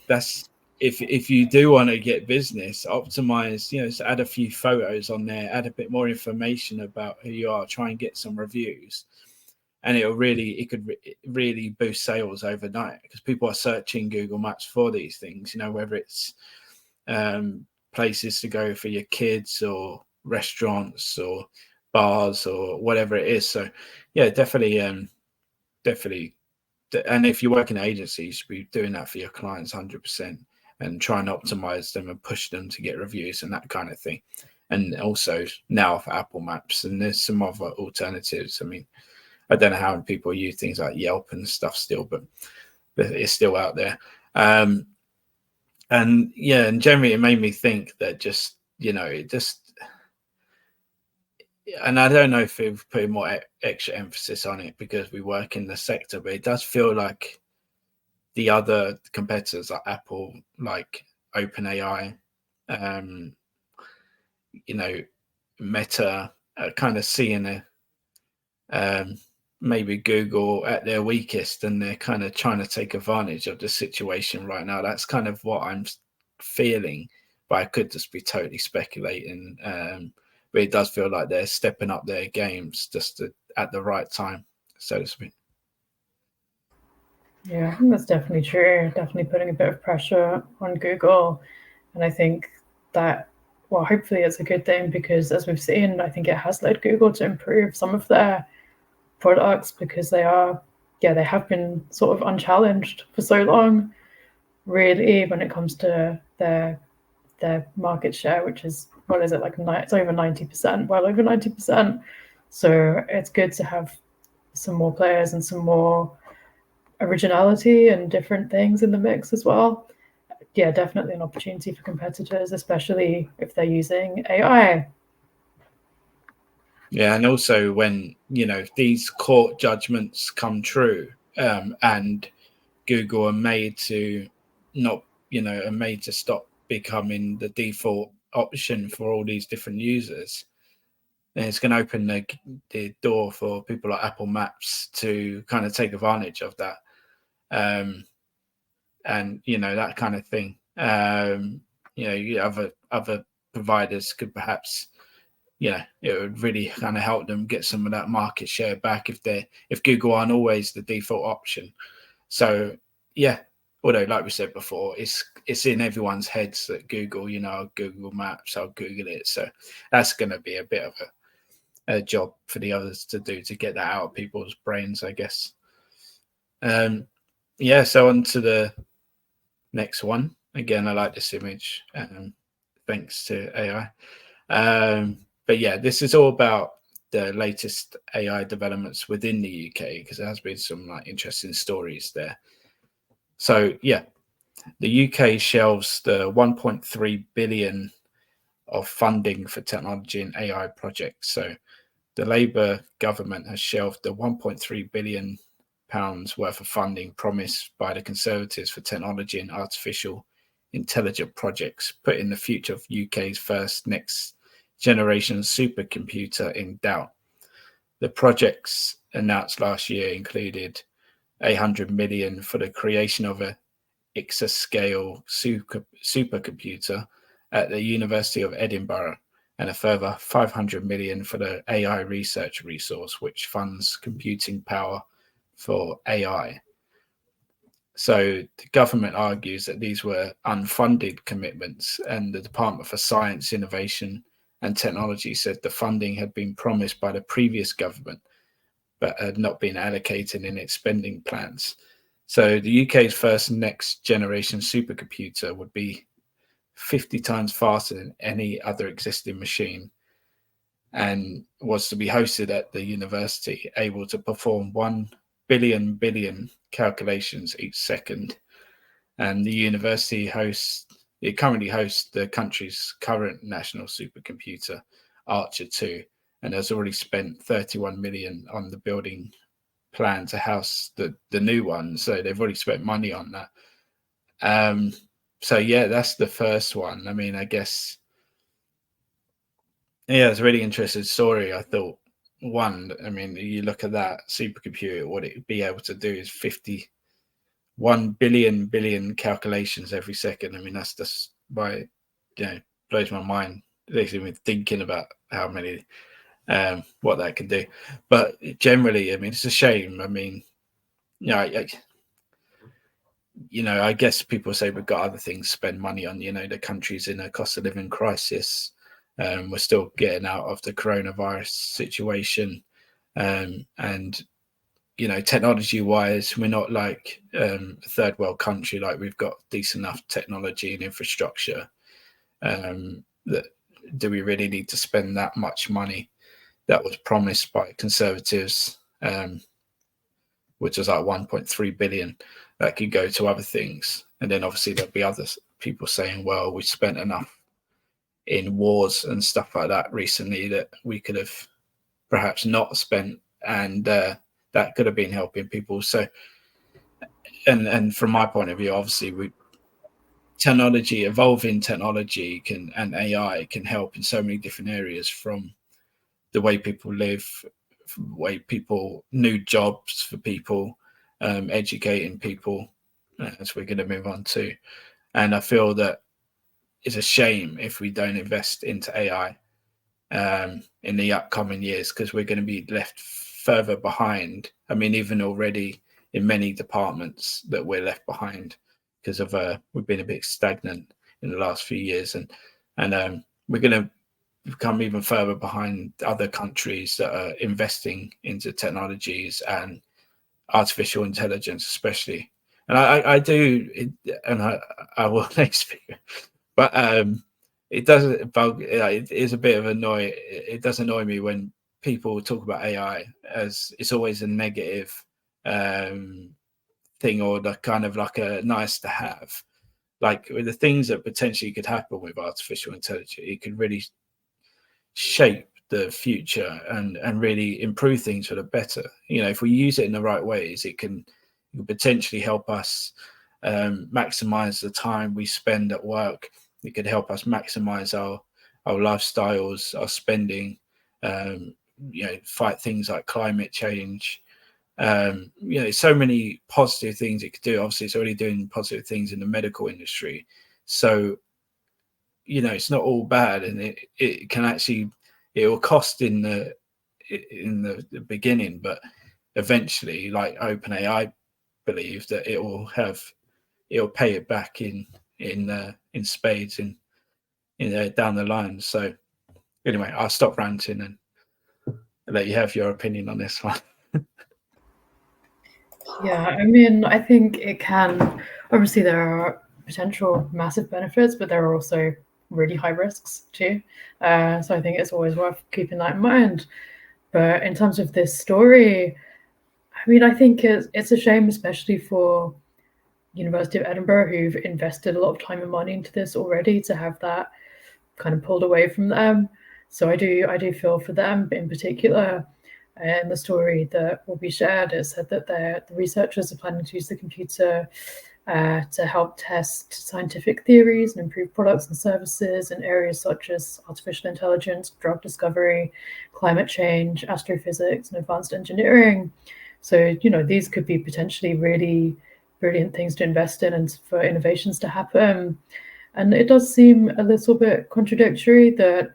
that's if you do want to get business, optimize, so add a few photos on there, add a bit more information about who you are, try and get some reviews, and it could really boost sales overnight, because people are searching Google Maps for these things, whether it's places to go for your kids, or restaurants, or bars, or whatever it is. So yeah, definitely, and if you work in an agency, you should be doing that for your clients 100%. and try and optimize them and push them to get reviews and that kind of thing. And also now for Apple Maps, and there's some other alternatives. I mean, I don't know how many people use things like Yelp and stuff still, but it's still out there. And yeah, and generally it made me think that just, it just, and I don't know if we've put more extra emphasis on it because we work in the sector, but it does feel like the other competitors like Apple, like OpenAI, Meta, kind of seeing maybe Google at their weakest, and they're kind of trying to take advantage of the situation right now. That's kind of what I'm feeling, but I could just be totally speculating. But it does feel like they're stepping up their games just at the right time, so to speak. Yeah, I think that's definitely true. Definitely putting a bit of pressure on Google. And I think that, well, hopefully it's a good thing because as we've seen, I think it has led Google to improve some of their products because they have been sort of unchallenged for so long, really, when it comes to their market share, which is, what is it, like it's over 90%, well over 90%. So it's good to have some more players and some more originality and different things in the mix as well. Yeah, definitely an opportunity for competitors, especially if they're using AI. Yeah, and also when these court judgments come true, and Google are made to not, are made to stop becoming the default option for all these different users, and it's going to open the door for people like Apple Maps to kind of take advantage of that, and that kind of thing. Other providers could perhaps, it would really kind of help them get some of that market share back if Google aren't always the default option. So yeah, although like we said before, it's in everyone's heads that Google, Google Maps, I'll Google it. So that's going to be a bit of a job for the others to do to get that out of people's brains, I guess. Yeah, so on to the next one. Again, I like this image, thanks to AI. But yeah, this is all about the latest AI developments within the UK because there has been some interesting stories there. So yeah, the UK shelves the 1.3 billion of funding for technology and AI projects. So the Labour government has shelved the 1.3 billion pounds worth of funding promised by the Conservatives for technology and artificial intelligence projects, putting the future of UK's first next generation supercomputer in doubt. The projects announced last year included 800 million for the creation of a exascale supercomputer at the University of Edinburgh, and a further 500 million for the AI research resource, which funds computing power for AI. So the government argues that these were unfunded commitments, and the Department for Science, Innovation and Technology said the funding had been promised by the previous government, but had not been allocated in its spending plans. So the UK's first next generation supercomputer would be 50 times faster than any other existing machine, and was to be hosted at the university, able to perform 1 billion calculations each second. And the university currently hosts the country's current national supercomputer, Archer 2, and has already spent 31 million on the building plan to house the new one. So they've already spent money on that. So yeah, that's the first one. I mean, I guess, yeah, it's a really interesting story. I thought, one, I mean, you look at that supercomputer, what it would be able to do is 51 billion calculations every second. I mean, that's just blows my mind. Makes me thinking about how many, what that can do. But generally, I mean, it's a shame. I mean, I guess people say we've got other things to spend money on. The country's in a cost of living crisis. We're still getting out of the coronavirus situation. And, technology wise, we're not like a third world country. Like, we've got decent enough technology and infrastructure. That do we really need to spend that much money that was promised by Conservatives, which was like 1.3 billion, that could go to other things? And then obviously there'll be other people saying, well, we spent enough in wars and stuff like that recently that we could have perhaps not spent, and that could have been helping people. So, and from my point of view, obviously, evolving technology and AI can help in so many different areas, from the way people live, from the way new jobs for people, educating people, as we're going to move on to. And I feel that it's a shame if we don't invest into AI in the upcoming years, because we're going to be left further behind. I mean, even already in many departments that we're left behind because of we've been a bit stagnant in the last few years, and we're going to become even further behind other countries that are investing into technologies and artificial intelligence, especially. And I will next speak, but it doesn't bug. It is a bit of annoy. It does annoy me when people talk about AI as it's always a negative thing, or the kind of like a nice to have. Like, with the things that potentially could happen with artificial intelligence, it could really shape the future and really improve things for the better. If we use it in the right ways, it can potentially help us maximize the time we spend at work. It could help us maximize our lifestyles, our spending, fight things like climate change. So many positive things it could do. Obviously, it's already doing positive things in the medical industry. So, it's not all bad, and it can actually, it will cost in the beginning, but eventually, like OpenAI believe that it'll pay it back in spades in down the line. So anyway, I'll stop ranting and let you have your opinion on this one. Yeah, I mean, I think it can. Obviously, there are potential massive benefits, but there are also really high risks too. So I think it's always worth keeping that in mind. But in terms of this story, I mean, I think it's a shame, especially for University of Edinburgh, who've invested a lot of time and money into this already, to have that kind of pulled away from them. So I do feel for them in particular. And the story that will be shared, it said that the researchers are planning to use the computer to help test scientific theories and improve products and services in areas such as artificial intelligence, drug discovery, climate change, astrophysics, and advanced engineering. So, these could be potentially really brilliant things to invest in and for innovations to happen. And it does seem a little bit contradictory that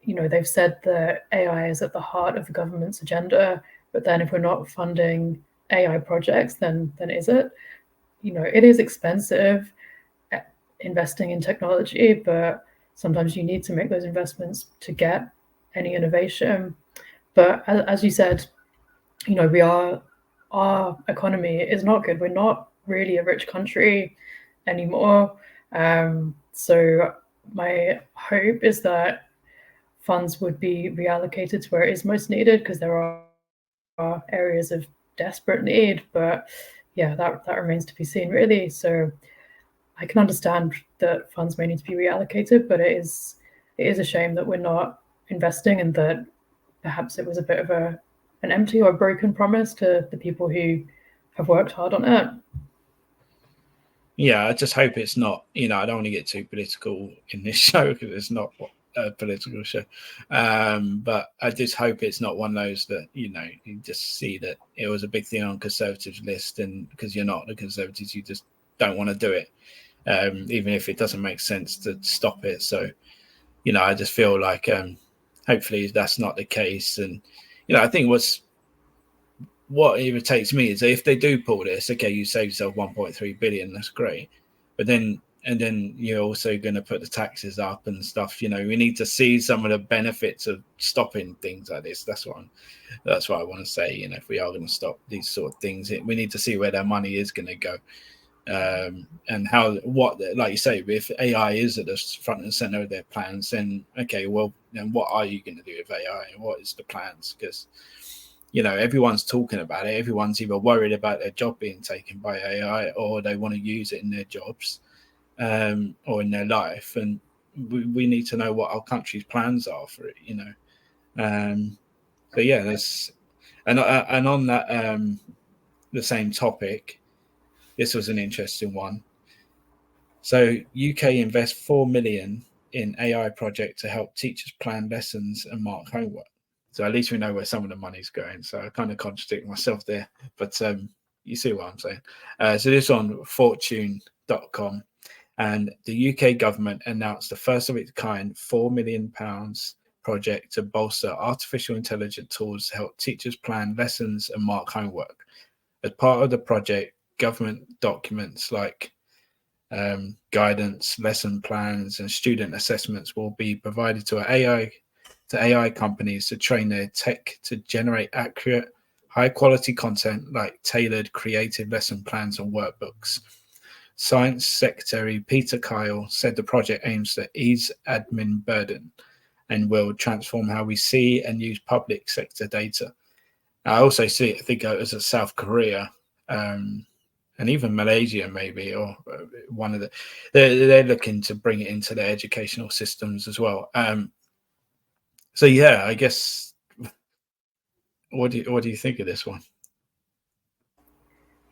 they've said that AI is at the heart of the government's agenda, but then if we're not funding AI projects, then is it? It is expensive investing in technology, but sometimes you need to make those investments to get any innovation. But as you said, our economy is not good. We're not really a rich country anymore. So my hope is that funds would be reallocated to where it is most needed, because there are areas of desperate need. But yeah, that remains to be seen, really. So I can understand that funds may need to be reallocated, but it is a shame that we're not investing, and that perhaps it was a bit of an empty or broken promise to the people who have worked hard on it. Yeah, I just hope it's not, I don't want to get too political in this show, because it's not a political show. But I just hope it's not one of those that, you just see that it was a big thing on Conservatives' list, and because you're not the Conservatives, you just don't want to do it, even if it doesn't make sense to stop it. So, I just feel like hopefully that's not the case. And, I think what irritates me is that if they do pull this, okay, you save yourself 1.3 billion, that's great. But then and then you're also going to put the taxes up and stuff. We need to see some of the benefits of stopping things like this. That's what I want to say. If we are going to stop these sort of things, we need to see where their money is going to go, and like you say, if AI is at the front and center of their plans, then okay, well, then what are you going to do with AI, and what is the plans? Because everyone's talking about it. Everyone's either worried about their job being taken by AI, or they want to use it in their jobs, or in their life. And we need to know what our country's plans are for it. So yeah, that's and on that the same topic. This was an interesting one. So UK invests 4 million in AI project to help teachers plan lessons and mark homework. So at least we know where some of the money's going. So I kind of contradict myself there, but you see what I'm saying. So this on fortune.com, and the UK government announced the first of its kind £4 million project to bolster artificial intelligence tools to help teachers plan lessons and mark homework. As part of the project, government documents like guidance, lesson plans, and student assessments will be provided to AI companies to train their tech to generate accurate, high-quality content like tailored, creative lesson plans and workbooks. Science Secretary Peter Kyle said the project aims to ease admin burden and will transform how we see and use public sector data. I also think it was South Korea, and even Malaysia maybe, or one of they're looking to bring it into their educational systems as well. So yeah, I guess, what do you think of this one?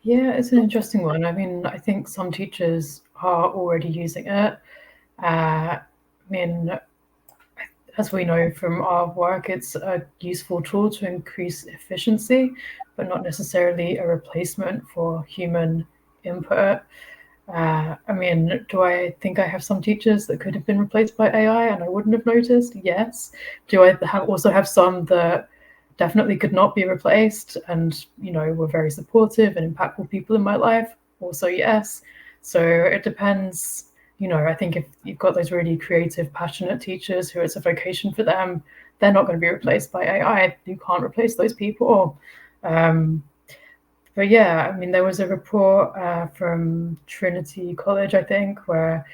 Yeah, it's an interesting one. I mean, I think some teachers are already using it. I mean, as we know from our work, it's a useful tool to increase efficiency, but not necessarily a replacement for human input. I mean, do I think I have some teachers that could have been replaced by AI and I wouldn't have noticed? Yes. Do I also have some that definitely could not be replaced and, were very supportive and impactful people in my life? Also, yes. So it depends. I think if you've got those really creative, passionate teachers who it's a vocation for them, they're not going to be replaced by AI. You can't replace those people. But yeah, I mean, there was a report from Trinity College, I think, where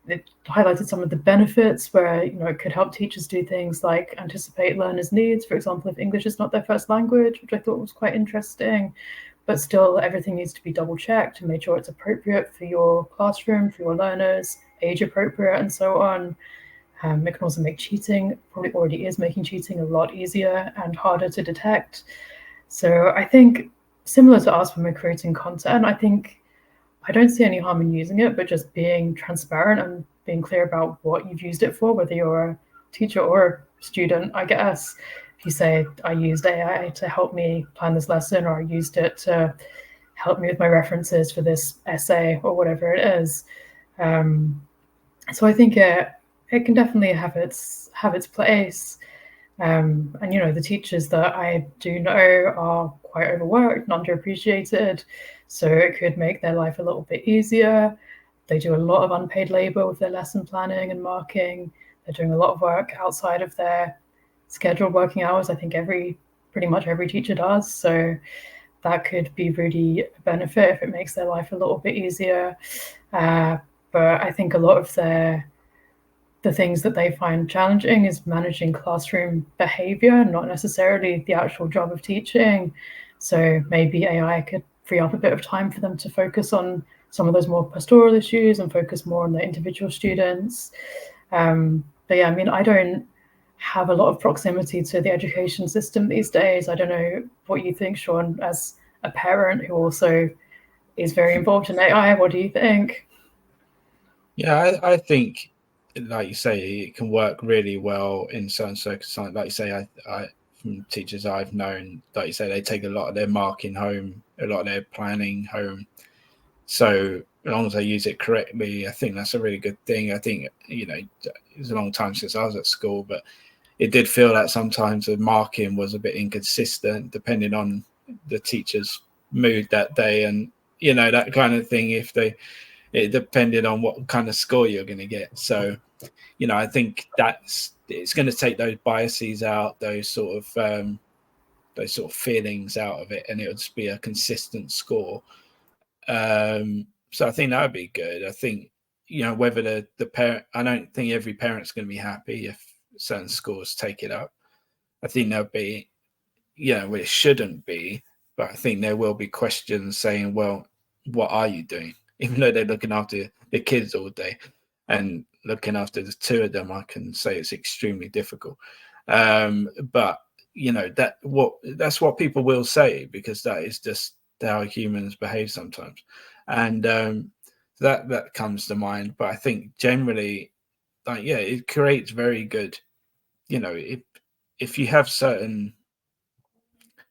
it highlighted some of the benefits where, it could help teachers do things like anticipate learners' needs, for example, if English is not their first language, which I thought was quite interesting. But still, everything needs to be double checked to make sure it's appropriate for your classroom, for your learners, age appropriate, and so on. It can also make cheating, probably already is making cheating a lot easier and harder to detect. So I think, similar to us when we're creating content, I don't see any harm in using it, but just being transparent and being clear about what you've used it for, whether you're a teacher or a student, I guess. If you say, I used AI to help me plan this lesson, or I used it to help me with my references for this essay, or whatever it is. So I think it can definitely have its place. And the teachers that I do know are quite overworked and underappreciated, so it could make their life a little bit easier. They do a lot of unpaid labor with their lesson planning and marking. They're doing a lot of work outside of their scheduled working hours. I think pretty much every teacher does. So that could be really a benefit if it makes their life a little bit easier. But I think a lot of the things that they find challenging is managing classroom behavior, not necessarily the actual job of teaching. So maybe AI could free up a bit of time for them to focus on some of those more pastoral issues and focus more on the individual students. But yeah, I mean, I don't have a lot of proximity to the education system these days. I don't know what you think, Sean, as a parent who also is very involved in AI. What do you think? Yeah, I think, like you say, it can work really well in certain circumstances. Like you say, I from teachers I've known, like you say, they take a lot of their marking home, a lot of their planning home. So as long as they use it correctly, I think that's a really good thing. I think, it's a long time since I was at school, but it did feel that sometimes the marking was a bit inconsistent depending on the teacher's mood that day, and that kind of thing. If it depending on what kind of score you're going to get. So, you know, I think it's going to take those biases out, those sort of feelings out of it, and it would just be a consistent score. So I think that would be good. I think, you know, whether the parent, I don't think every parent's going to be happy if certain scores take it up. I think there'll be, you know, it shouldn't be, but I think there will be questions saying, well, what are you doing? Even though they're looking after the kids all day and looking after the two of them, I can say it's extremely difficult. But, you know, that's what people will say, because that is just how humans behave sometimes. And that comes to mind. But I think generally, like, yeah, it creates very good, you know, if you have certain,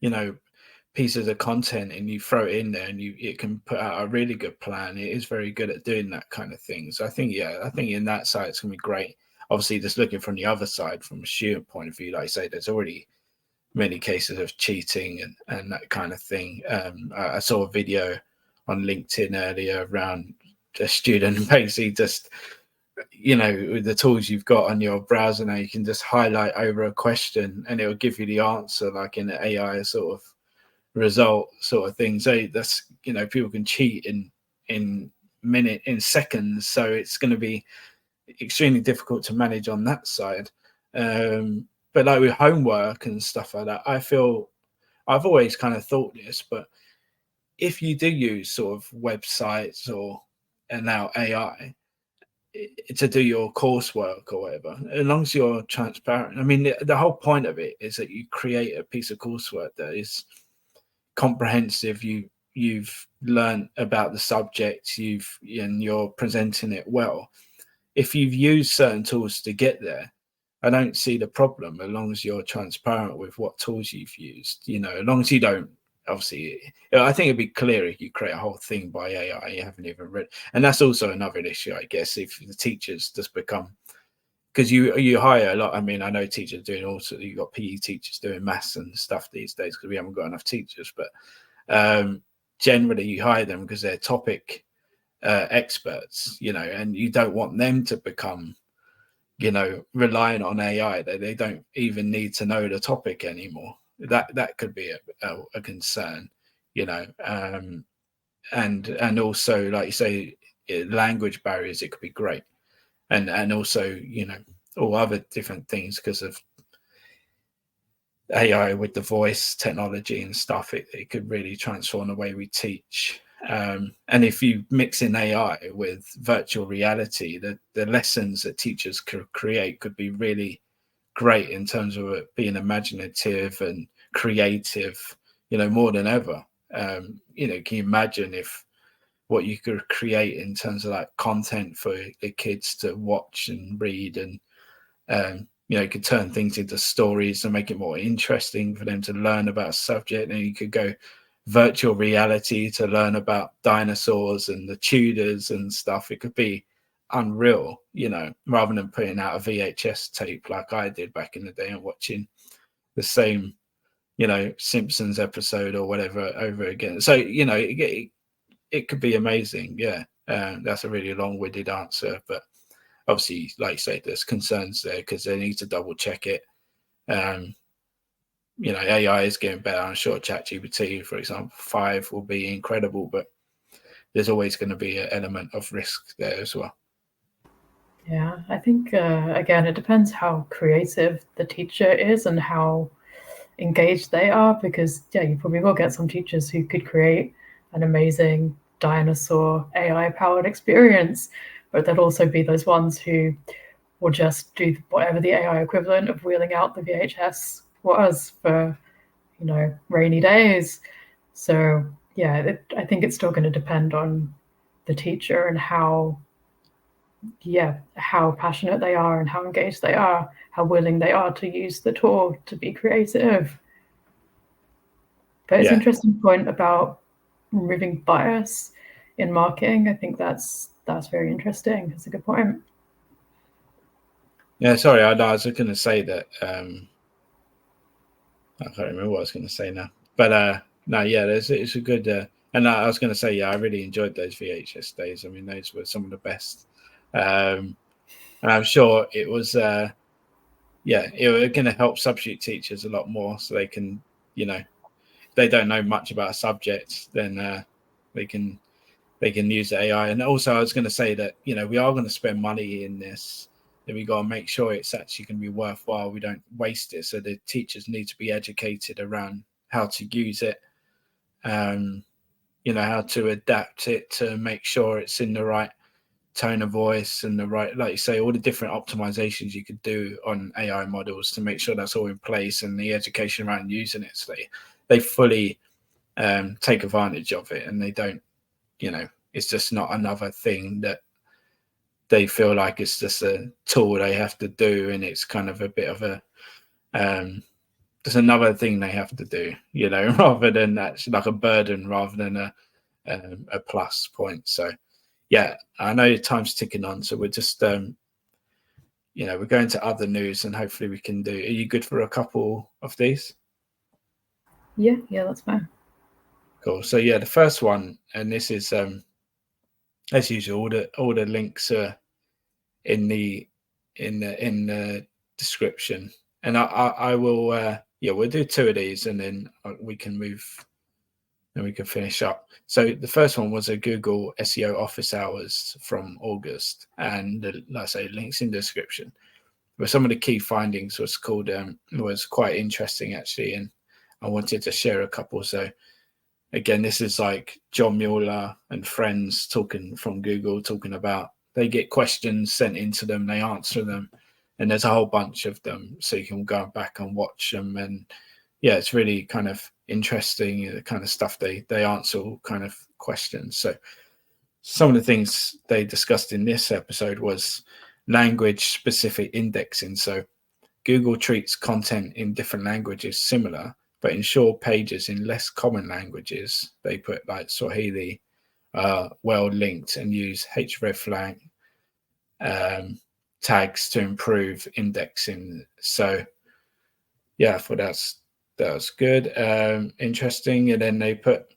you know, pieces of content and you throw it in there and it can put out a really good plan. It is very good at doing that kind of thing. So I think in that side it's gonna be great. Obviously, just looking from the other side, from a student point of view, like I say, there's already many cases of cheating and that kind of thing. I saw a video on LinkedIn earlier around a student basically just, you know, with the tools you've got on your browser now, you can just highlight over a question and it will give you the answer, like in an AI sort of result sort of thing. So that's, you know, people can cheat in seconds. So it's going to be extremely difficult to manage on that side. But like with homework and stuff like that, I feel I've always kind of thought this, but if you do use sort of websites and now AI to do your coursework or whatever, as long as you're transparent. I mean, the whole point of it is that you create a piece of coursework that is comprehensive. You've learned about the subject, and you're presenting it well. If you've used certain tools to get there, I don't see the problem, as long as you're transparent with what tools you've used. You know, as long as you don't, obviously, I think it'd be clear if you create a whole thing by AI you haven't even read. And that's also another issue, I guess, if the teachers just become, because you hire a lot. I mean, I know teachers doing also, you've got PE teachers doing maths and stuff these days because we haven't got enough teachers, but generally you hire them because they're topic experts, you know, and you don't want them to become, you know, relying on AI that they don't even need to know the topic anymore. That could be a concern, you know. And also, like you say, language barriers, it could be great. And also, you know, all other different things because of AI with the voice technology and stuff, it could really transform the way we teach. And if you mix in AI with virtual reality, the lessons that teachers could create could be really great in terms of it being imaginative and creative, you know, more than ever. You know, can you imagine if what you could create in terms of like content for the kids to watch and read, and you know, you could turn things into stories and make it more interesting for them to learn about a subject. And you could go virtual reality to learn about dinosaurs and the Tudors and stuff. It could be unreal, you know, rather than putting out a VHS tape like I did back in the day and watching the same, you know, Simpsons episode or whatever over again. So, you know, it could be amazing. Yeah. That's a really long-winded answer, but obviously, like you say, there's concerns there because they need to double check it. You know, AI is getting better. I'm sure ChatGPT, for example, 5 will be incredible, but there's always going to be an element of risk there as well. Yeah, I think, again, it depends how creative the teacher is and how engaged they are, because, yeah, you probably will get some teachers who could create an amazing dinosaur AI-powered experience, but there'll also be those ones who will just do whatever the AI equivalent of wheeling out the VHS was for, you know, rainy days. So, yeah, I think it's still going to depend on the teacher and how passionate they are and how engaged they are, how willing they are to use the tool to be creative. But it's an interesting point about removing bias in marketing. I think that's very interesting. That's a good point. Yeah, sorry, I was going to say that. I can't remember what I was going to say now, but no, yeah, it's a good. And I was going to say, yeah, I really enjoyed those VHS days. I mean, those were some of the best. And I'm sure it was, it was going to help substitute teachers a lot more, so they can, if they don't know much about a subject, then they can use the AI. And also, I was going to say that we are going to spend money in this. That we got to make sure it's actually going to be worthwhile. We don't waste it. So the teachers need to be educated around how to use it. How to adapt it to make sure it's in the right tone of voice and the right, like you say, all the different optimizations you could do on AI models to make sure that's all in place, and the education around using it, so they fully take advantage of it, and they don't, it's just not another thing that they feel like it's just a tool they have to do, and it's kind of a bit of a just another thing they have to do, rather than that's like a burden rather than a plus point. So yeah, I know time's ticking on, so we're just we're going to other news, and hopefully we can do. Are you good for a couple of these? Yeah, that's fine. Cool. So yeah, the first one, and this is as usual, all the links are in the description, and I will we'll do two of these, and then we can move, and we can finish up. So the first one was a Google SEO office hours from August, and like I say, links in the description. But some of the key findings was quite interesting actually, and I wanted to share a couple. So again, this is like John Mueller and friends talking from Google, talking about, they get questions sent into them, they answer them, and there's a whole bunch of them, so you can go back and watch them. And yeah, it's really kind of interesting, the kind of stuff they answer, all kind of questions. So some of the things they discussed in this episode was language specific indexing. So Google treats content in different languages similar, but ensure pages in less common languages, they put like Swahili, well linked, and use hreflang tags to improve indexing. So yeah, I thought that was good, interesting. And then they put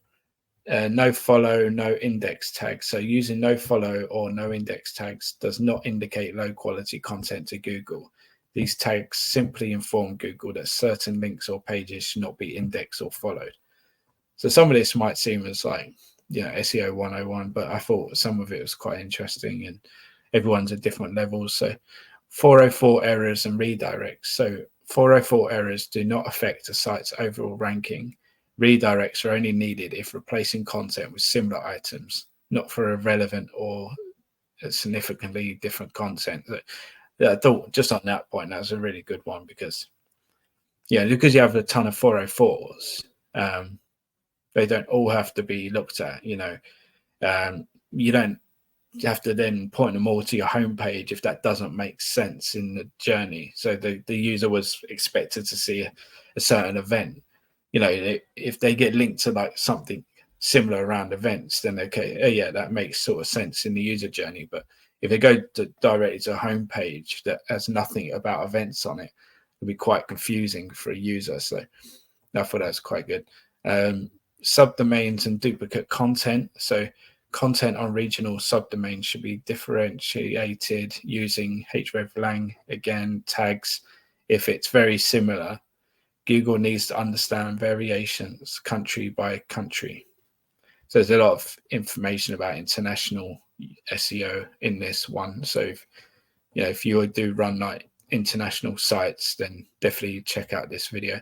no follow, no index tags. So using no follow or no index tags does not indicate low quality content to Google. These tags simply inform Google that certain links or pages should not be indexed or followed. So some of this might seem as like, SEO 101, but I thought some of it was quite interesting, and everyone's at different levels. So 404 errors and redirects. So 404 errors do not affect a site's overall ranking. Redirects are only needed if replacing content with similar items, not for irrelevant or significantly different content. I thought just on that point, that was a really good one, because you have a ton of 404s, they don't all have to be looked at. You don't have to then point them all to your homepage if that doesn't make sense in the journey. So the user was expected to see a certain event. If they get linked to like something similar around events, then okay, that makes sort of sense in the user journey. But if they go directly to a homepage that has nothing about events on it, it'll be quite confusing for a user. So I thought that's quite good. Subdomains and duplicate content. So content on regional subdomains should be differentiated using hreflang, again, tags. If it's very similar, Google needs to understand variations country by country. So there's a lot of information about international SEO in this one. So if you do run like international sites, then definitely check out this video.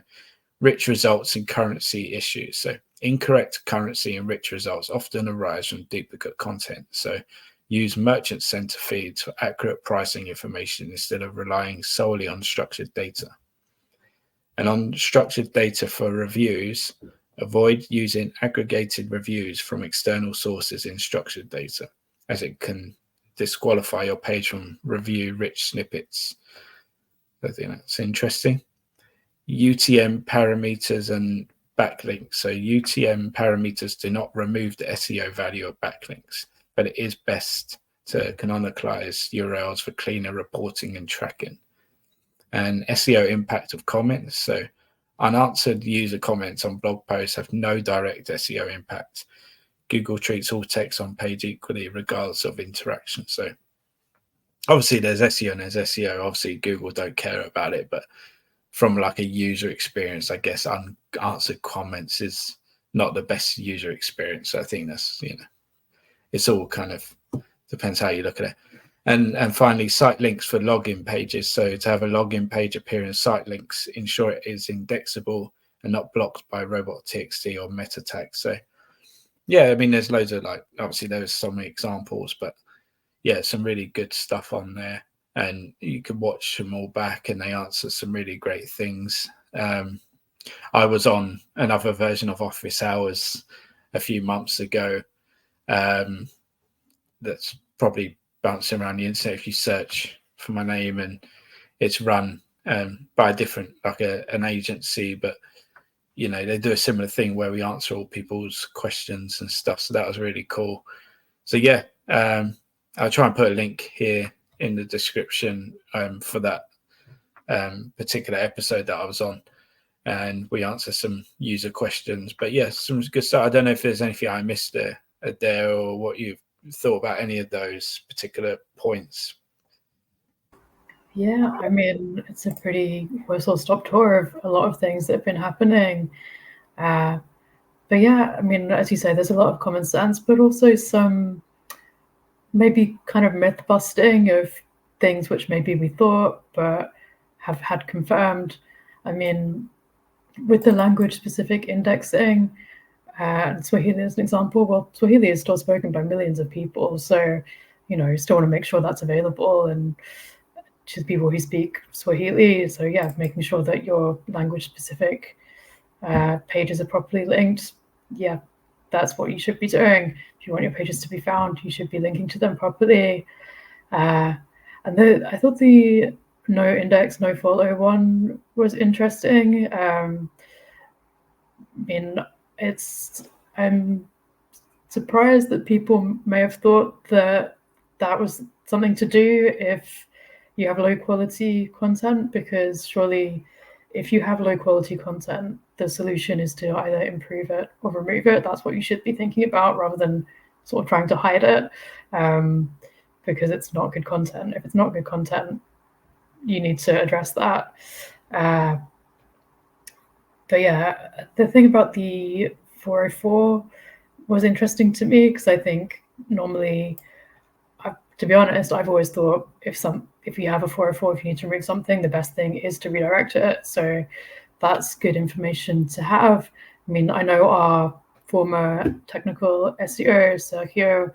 Rich results in currency issues. So incorrect currency and rich results often arise from duplicate content. So use merchant center feeds for accurate pricing information instead of relying solely on structured data. And on structured data for reviews, avoid using aggregated reviews from external sources in structured data, as it can disqualify your page from review-rich snippets. I think that's interesting. UTM parameters and backlinks. So UTM parameters do not remove the SEO value of backlinks, but it is best to canonize URLs for cleaner reporting and tracking. And SEO impact of comments. So unanswered user comments on blog posts have no direct SEO impact. Google treats all text on page equally, regardless of interaction. So obviously there's SEO and there's SEO. Obviously Google don't care about it, but from like a user experience, I guess unanswered comments is not the best user experience. So I think that's, it's all kind of depends how you look at it. And finally, site links for login pages. So to have a login page appear in site links, ensure it is indexable and not blocked by robot.txt or meta tags. So yeah, I mean, there's loads of obviously there's so many examples, but yeah, some really good stuff on there. And you can watch them all back and they answer some really great things. I was on another version of Office Hours a few months ago. That's probably bouncing around the internet if you search for my name, and it's run by a different, an agency, but they do a similar thing where we answer all people's questions and stuff. So that was really cool. So yeah, I'll try and put a link here in the description for that particular episode that I was on, and we answer some user questions. But yeah, some good stuff. I don't know if there's anything I missed there or what you've thought about any of those particular points. Yeah, I mean, it's a pretty whistle-stop tour of a lot of things that have been happening. But yeah, I mean, as you say, there's a lot of common sense, but also some maybe kind of myth busting of things which maybe we thought but have had confirmed. I mean, with the language-specific indexing, Swahili as an example, well, Swahili is still spoken by millions of people, so you still want to make sure that's available and to people who speak Swahili. So yeah, making sure that your language-specific pages are properly linked. Yeah, that's what you should be doing. If you want your pages to be found, you should be linking to them properly. And I thought the no index, no follow one was interesting. I mean, I'm surprised that people may have thought that was something to do if you have low quality content, because surely if you have low quality content, the solution is to either improve it or remove it. That's what you should be thinking about, rather than sort of trying to hide it, because it's not good content. If it's not good content, you need to address that. But yeah, the thing about the 404 was interesting to me, because I think normally, to be honest, I've always thought if you have a 404, if you need to remove something, the best thing is to redirect it. So that's good information to have. I mean, I know our former technical SEO, Sergio,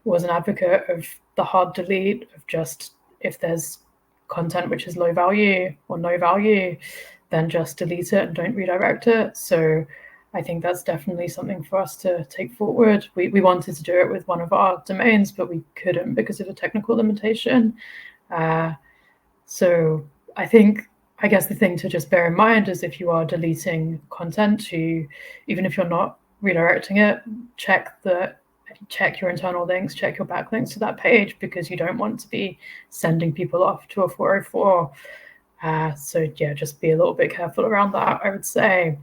was an advocate of the hard delete, of just if there's content which is low value or no value, then just delete it and don't redirect it. So I think that's definitely something for us to take forward. We wanted to do it with one of our domains, but we couldn't because of a technical limitation. So I guess the thing to just bear in mind is, if you are deleting content, even if you're not redirecting it, check your internal links, check your backlinks to that page, because you don't want to be sending people off to a 404. So yeah, just be a little bit careful around that, I would say.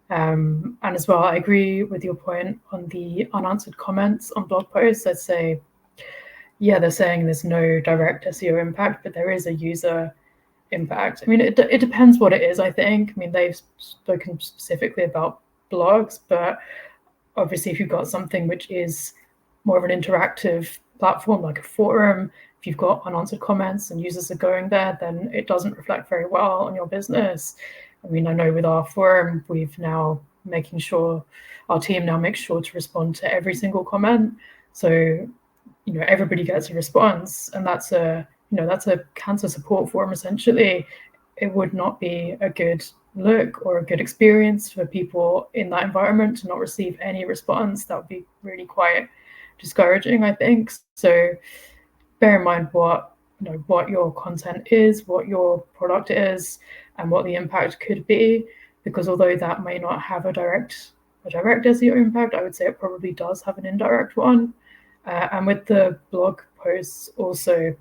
And as well, I agree with your point on the unanswered comments on blog posts. I'd say, yeah, they're saying there's no direct SEO impact, but there is a user impact. I mean, it depends what it is, I think. I mean, they've spoken specifically about blogs, but obviously if you've got something which is more of an interactive platform, like a forum, if you've got unanswered comments and users are going there, then it doesn't reflect very well on your business. I mean, I know with our forum, our team now makes sure to respond to every single comment. So, everybody gets a response, and that's a cancer support forum, essentially. It would not be a good look or a good experience for people in that environment to not receive any response. That would be really quite discouraging, I think. So bear in mind what your content is, what your product is, and what the impact could be, because although that may not have a direct SEO impact, I would say it probably does have an indirect one. And with the blog posts also,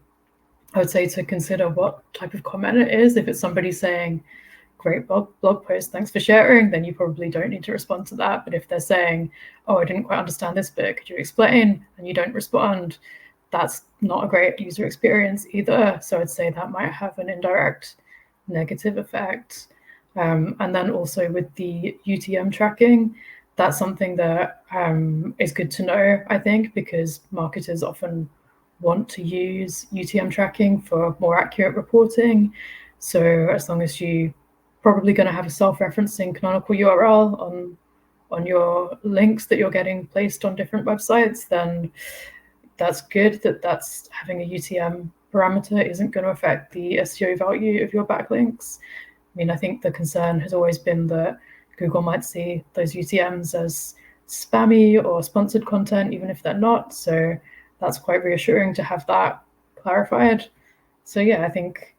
I would say to consider what type of comment it is. If it's somebody saying great blog post, thanks for sharing, then you probably don't need to respond to that. But if they're saying, oh, I didn't quite understand this bit, could you explain? And you don't respond, that's not a great user experience either. So I'd say that might have an indirect negative effect. And then also with the UTM tracking, that's something that is good to know, I think, because marketers often want to use UTM tracking for more accurate reporting. So as long as you probably going to have a self-referencing canonical URL on your links that you're getting placed on different websites, then that's good. That's having a UTM parameter isn't going to affect the SEO value of your backlinks. I mean, I think the concern has always been that Google might see those UTMs as spammy or sponsored content, even if they're not. So that's quite reassuring to have that clarified. So yeah, I think,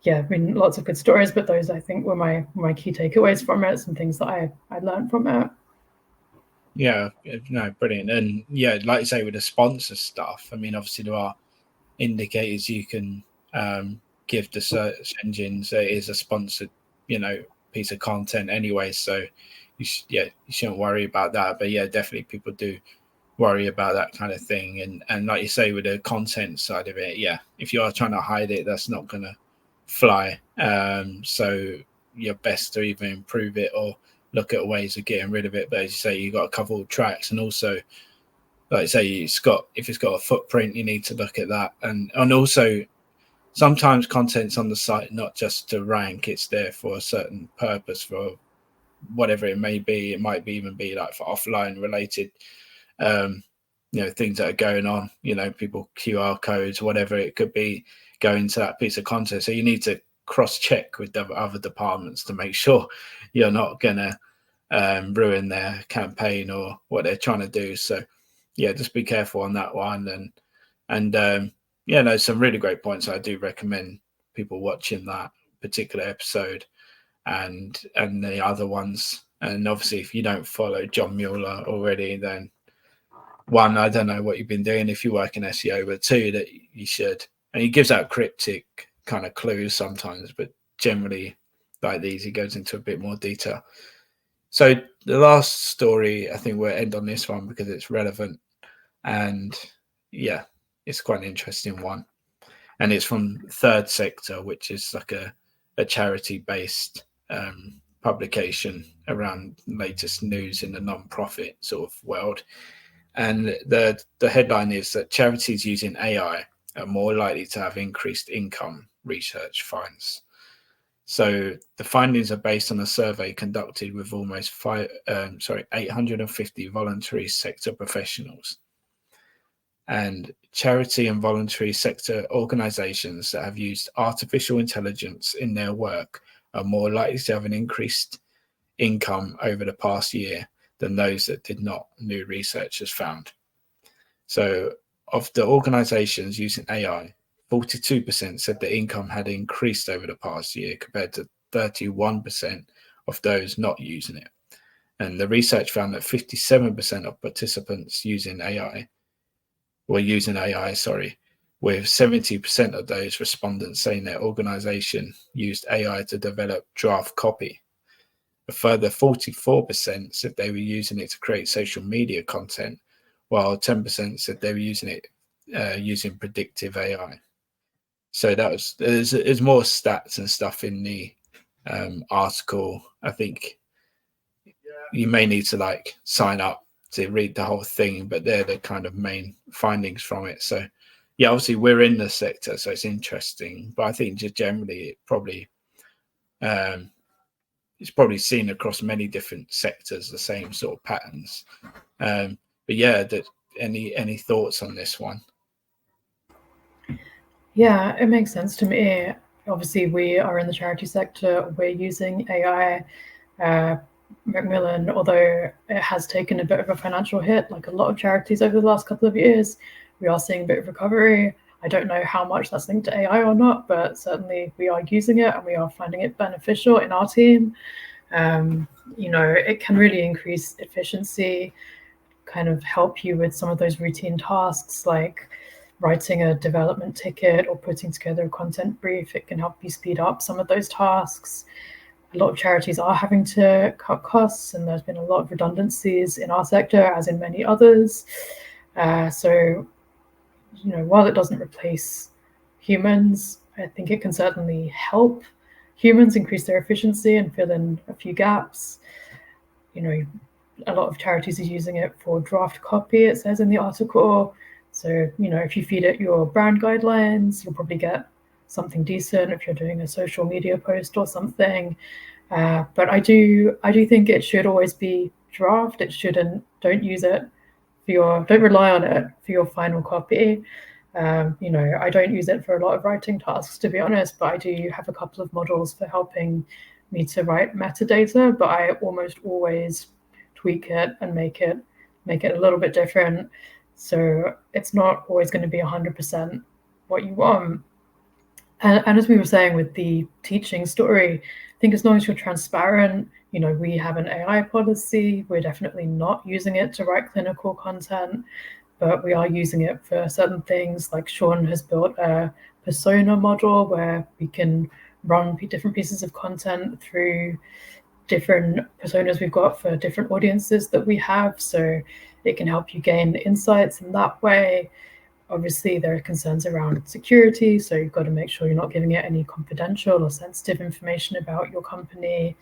I mean, lots of good stories, but those I think were my key takeaways from it, some things that I learned from it. Yeah, no, brilliant. And yeah, like you say, with the sponsor stuff, I mean, obviously there are indicators you can give the search engines that it is a sponsored, piece of content anyway. So you shouldn't worry about that. But yeah, definitely people do worry about that kind of thing. And like you say, with the content side of it, yeah, if you are trying to hide it, that's not going to fly. So you're best to either improve it or look at ways of getting rid of it. But as you say, you've got to cover all tracks, and also, like I say, if it's got a footprint, you need to look at that. And also, sometimes content's on the site not just to rank; it's there for a certain purpose, for whatever it may be. It might even be like for offline related, things that are going on. People QR codes, whatever it could be, go into that piece of content. So you need to cross-check with the other departments to make sure you're not gonna ruin their campaign or what they're trying to do. So yeah, just be careful on that one. And some really great points. I do recommend people watching that particular episode and the other ones. And obviously, if you don't follow John Mueller already, then one, I don't know what you've been doing if you work in SEO, but two, that you should. And he gives out cryptic kind of clues sometimes, but generally, like these, he goes into a bit more detail. So the last story, I think we'll end on this one because it's relevant. And yeah, it's quite an interesting one. And it's from Third Sector, which is like a charity-based publication around latest news in the non-profit sort of world. And the headline is that charities using AI are more likely to have increased income, research finds. So the findings are based on a survey conducted with almost 850 voluntary sector professionals. And charity and voluntary sector organizations that have used artificial intelligence in their work are more likely to have an increased income over the past year than those that did not, new research has found. So of the organizations using AI, 42% said the income had increased over the past year compared to 31% of those not using it. And the research found that 57% of participants were using AI, with 70% of those respondents saying their organization used AI to develop draft copy. A further 44% said they were using it to create social media content, while 10% said they were using it using predictive AI. So there's more stats and stuff in the article. I think you may need to sign up to read the whole thing, but they're the kind of main findings from it. So yeah, obviously we're in the sector, so it's interesting, but I think just generally it's probably seen across many different sectors, the same sort of patterns. But yeah, any thoughts on this one? Yeah, it makes sense to me. Obviously, we are in the charity sector. We're using AI. Macmillan, although it has taken a bit of a financial hit, like a lot of charities over the last couple of years, we are seeing a bit of recovery. I don't know how much that's linked to AI or not, but certainly we are using it and we are finding it beneficial in our team. It can really increase efficiency, kind of help you with some of those routine tasks like writing a development ticket or putting together a content brief. It can help you speed up some of those tasks. a lot of charities are having to cut costs, and there's been a lot of redundancies in our sector, as in many others. So, while it doesn't replace humans, I think it can certainly help humans increase their efficiency and fill in a few gaps. A lot of charities are using it for draft copy, it says in the article. So, if you feed it your brand guidelines, you'll probably get something decent if you're doing a social media post or something. But I do think it should always be draft. It shouldn't. Don't use it don't rely on it for your final copy. I don't use it for a lot of writing tasks, to be honest, but I do have a couple of models for helping me to write metadata, but I almost always tweak it and make it a little bit different. So it's not always going to be 100% what you want. And as we were saying with the teaching story, I think as long as you're transparent, we have an AI policy. We're definitely not using it to write clinical content, but we are using it for certain things. Like Sean has built a persona model where we can run different pieces of content through different personas we've got for different audiences that we have. So it can help you gain insights in that way. Obviously, there are concerns around security, so you've got to make sure you're not giving it any confidential or sensitive information about your company.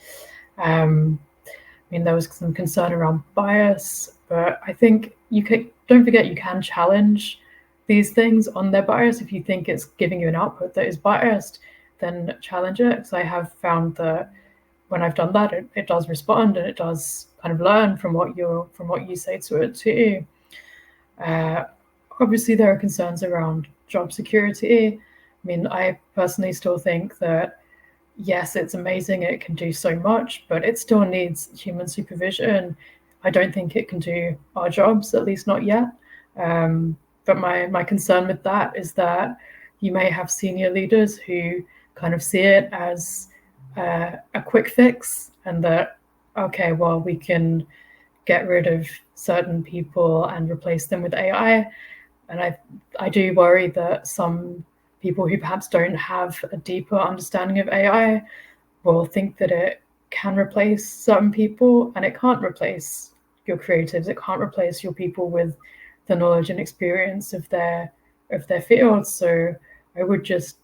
There was some concern around bias, but I think don't forget you can challenge these things on their bias. If you think it's giving you an output that is biased, then challenge it. Because I have found that when I've done that, it does respond and it does kind of learn from what you say to it too. Obviously, there are concerns around job security. I personally still think that, yes, it's amazing, it can do so much, but it still needs human supervision. I don't think it can do our jobs, at least not yet. But my concern with that is that you may have senior leaders who kind of see it as a quick fix, and that, okay, well, we can get rid of certain people and replace them with AI. And I do worry that some people who perhaps don't have a deeper understanding of AI will think that it can replace certain people, and it can't replace your creatives. It can't replace your people with the knowledge and experience of their field. So I would just,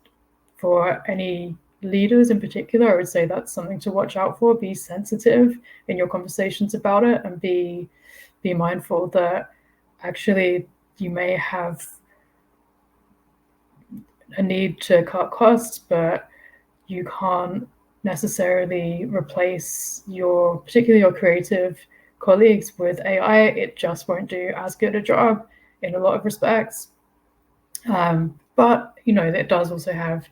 for any leaders in particular, I would say that's something to watch out for. Be sensitive in your conversations about it, and be mindful that actually you may have a need to cut costs, but you can't necessarily replace particularly your creative colleagues with AI. It just won't do as good a job in a lot of respects. But it does also have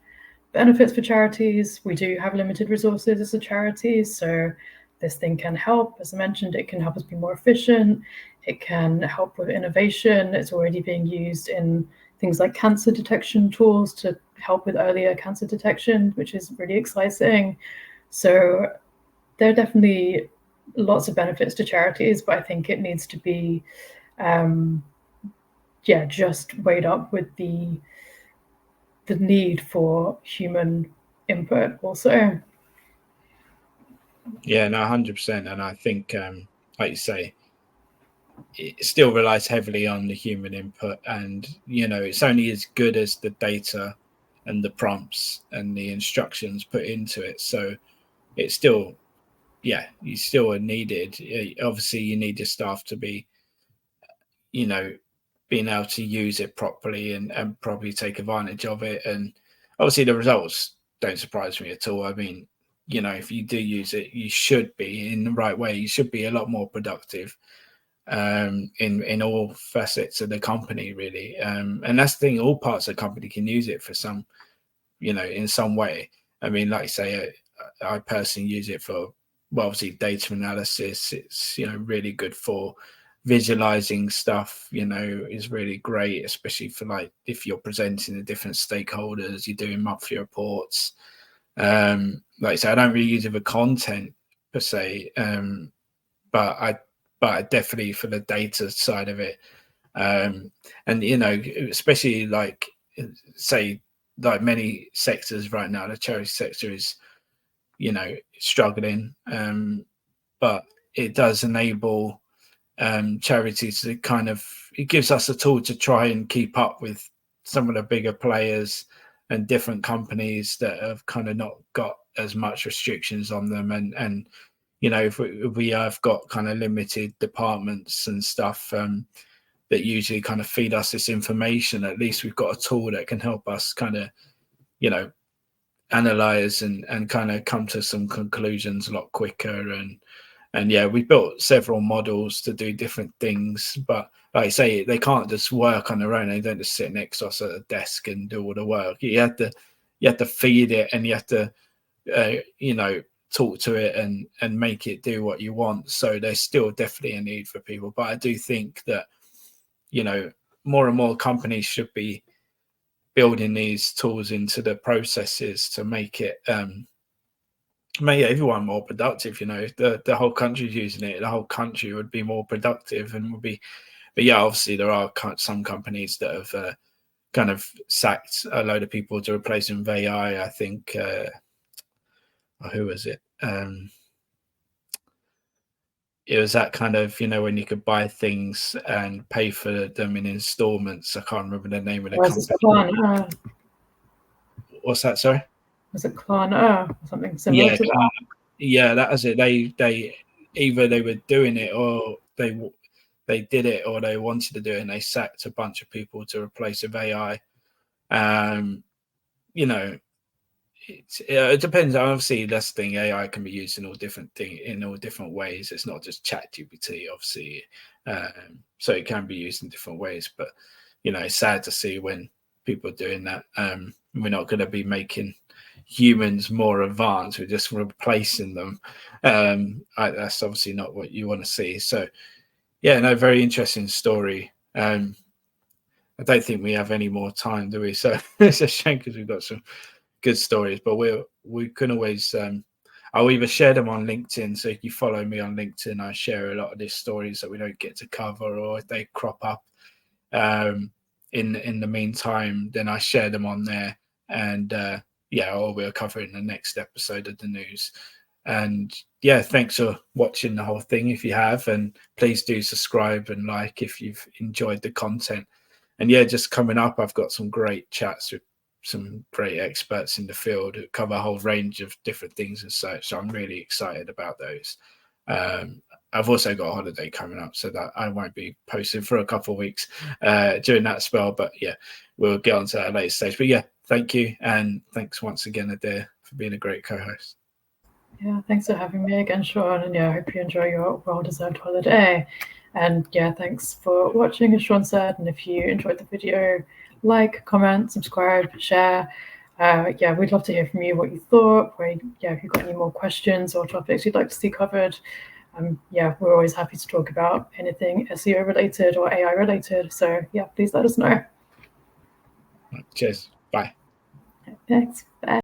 benefits for charities. We do have limited resources as a charity, so this thing can help. As I mentioned, it can help us be more efficient. It can help with innovation. It's already being used in things like cancer detection tools to help with earlier cancer detection, which is really exciting. So there are definitely lots of benefits to charities, but I think it needs to be, just weighed up with the need for human input also. Yeah, no, 100%. And I think, like you say, it still relies heavily on the human input, and it's only as good as the data and the prompts and the instructions put into it. So it's still, you still are needed. Obviously, you need your staff to be, being able to use it properly and probably take advantage of it. And obviously, the results don't surprise me at all. If you do use it, you should be in the right way. You should be a lot more productive in all facets of the company, really. And that's the thing, all parts of the company can use it for some, in some way. Like I say, I personally use it for, well, obviously data analysis. It's, really good for visualizing stuff, is really great, especially for like if you're presenting to different stakeholders, you're doing monthly reports. Like I say, I don't really use it for content per se, but I definitely for the data side of it. And especially like say like many sectors right now, the charity sector is struggling, but it does enable charities to it gives us a tool to try and keep up with some of the bigger players and different companies that have kind of not got as much restrictions on them, and if we have got kind of limited departments and stuff that usually kind of feed us this information, at least we've got a tool that can help us kind of analyze and kind of come to some conclusions a lot quicker. And yeah, we built several models to do different things, but like I say, they can't just work on their own. They don't just sit next to us at a desk and do all the work. You have to feed it, and you have to talk to it and make it do what you want. So there's still definitely a need for people, but I do think that more and more companies should be building these tools into the processes to make everyone more productive. If the whole country's using it, the whole country would be more productive and would be. But yeah, obviously there are some companies that have kind of sacked a load of people to replace them with AI. I think who was it? It was that kind of, when you could buy things and pay for them in installments. I can't remember the name of the company. What's that? Sorry? Was it Klarna or something similar to that? Yeah, that was it. They either they were doing it, or they did it, or they wanted to do it, and they sacked a bunch of people to replace with AI. It depends. Obviously, that's the thing. AI can be used in all different ways. It's not just ChatGPT, obviously. So it can be used in different ways. But it's sad to see when people are doing that. We're not going to be making humans more advanced. We're just replacing them. That's obviously not what you want to see. So yeah, no, very interesting story. I don't think we have any more time, do we? So it's a shame because we've got some good stories, but we can always I'll either share them on LinkedIn. So if you follow me on LinkedIn, I share a lot of these stories that we don't get to cover, or if they crop up in the meantime, then I share them on there, and or we'll cover it in the next episode of the news. And yeah, thanks for watching the whole thing if you have, and please do subscribe and like if you've enjoyed the content. And yeah, just coming up, I've got some great chats with some great experts in the field who cover a whole range of different things and such. So I'm really excited about those. I've also got a holiday coming up, so that I won't be posting for a couple of weeks during that spell. But yeah, we'll get on to that at a later stage. But yeah, thank you. And thanks once again, Adair, for being a great co-host. Yeah, thanks for having me again, Sean. And yeah, I hope you enjoy your well-deserved holiday. And yeah, thanks for watching, as Sean said. And if you enjoyed the video, like, comment, subscribe, share. Yeah, we'd love to hear from you what you thought. If you've got any more questions or topics you'd like to see covered. Yeah, we're always happy to talk about anything SEO related or AI related. So yeah, please let us know. Cheers. Bye. Thanks. Bye.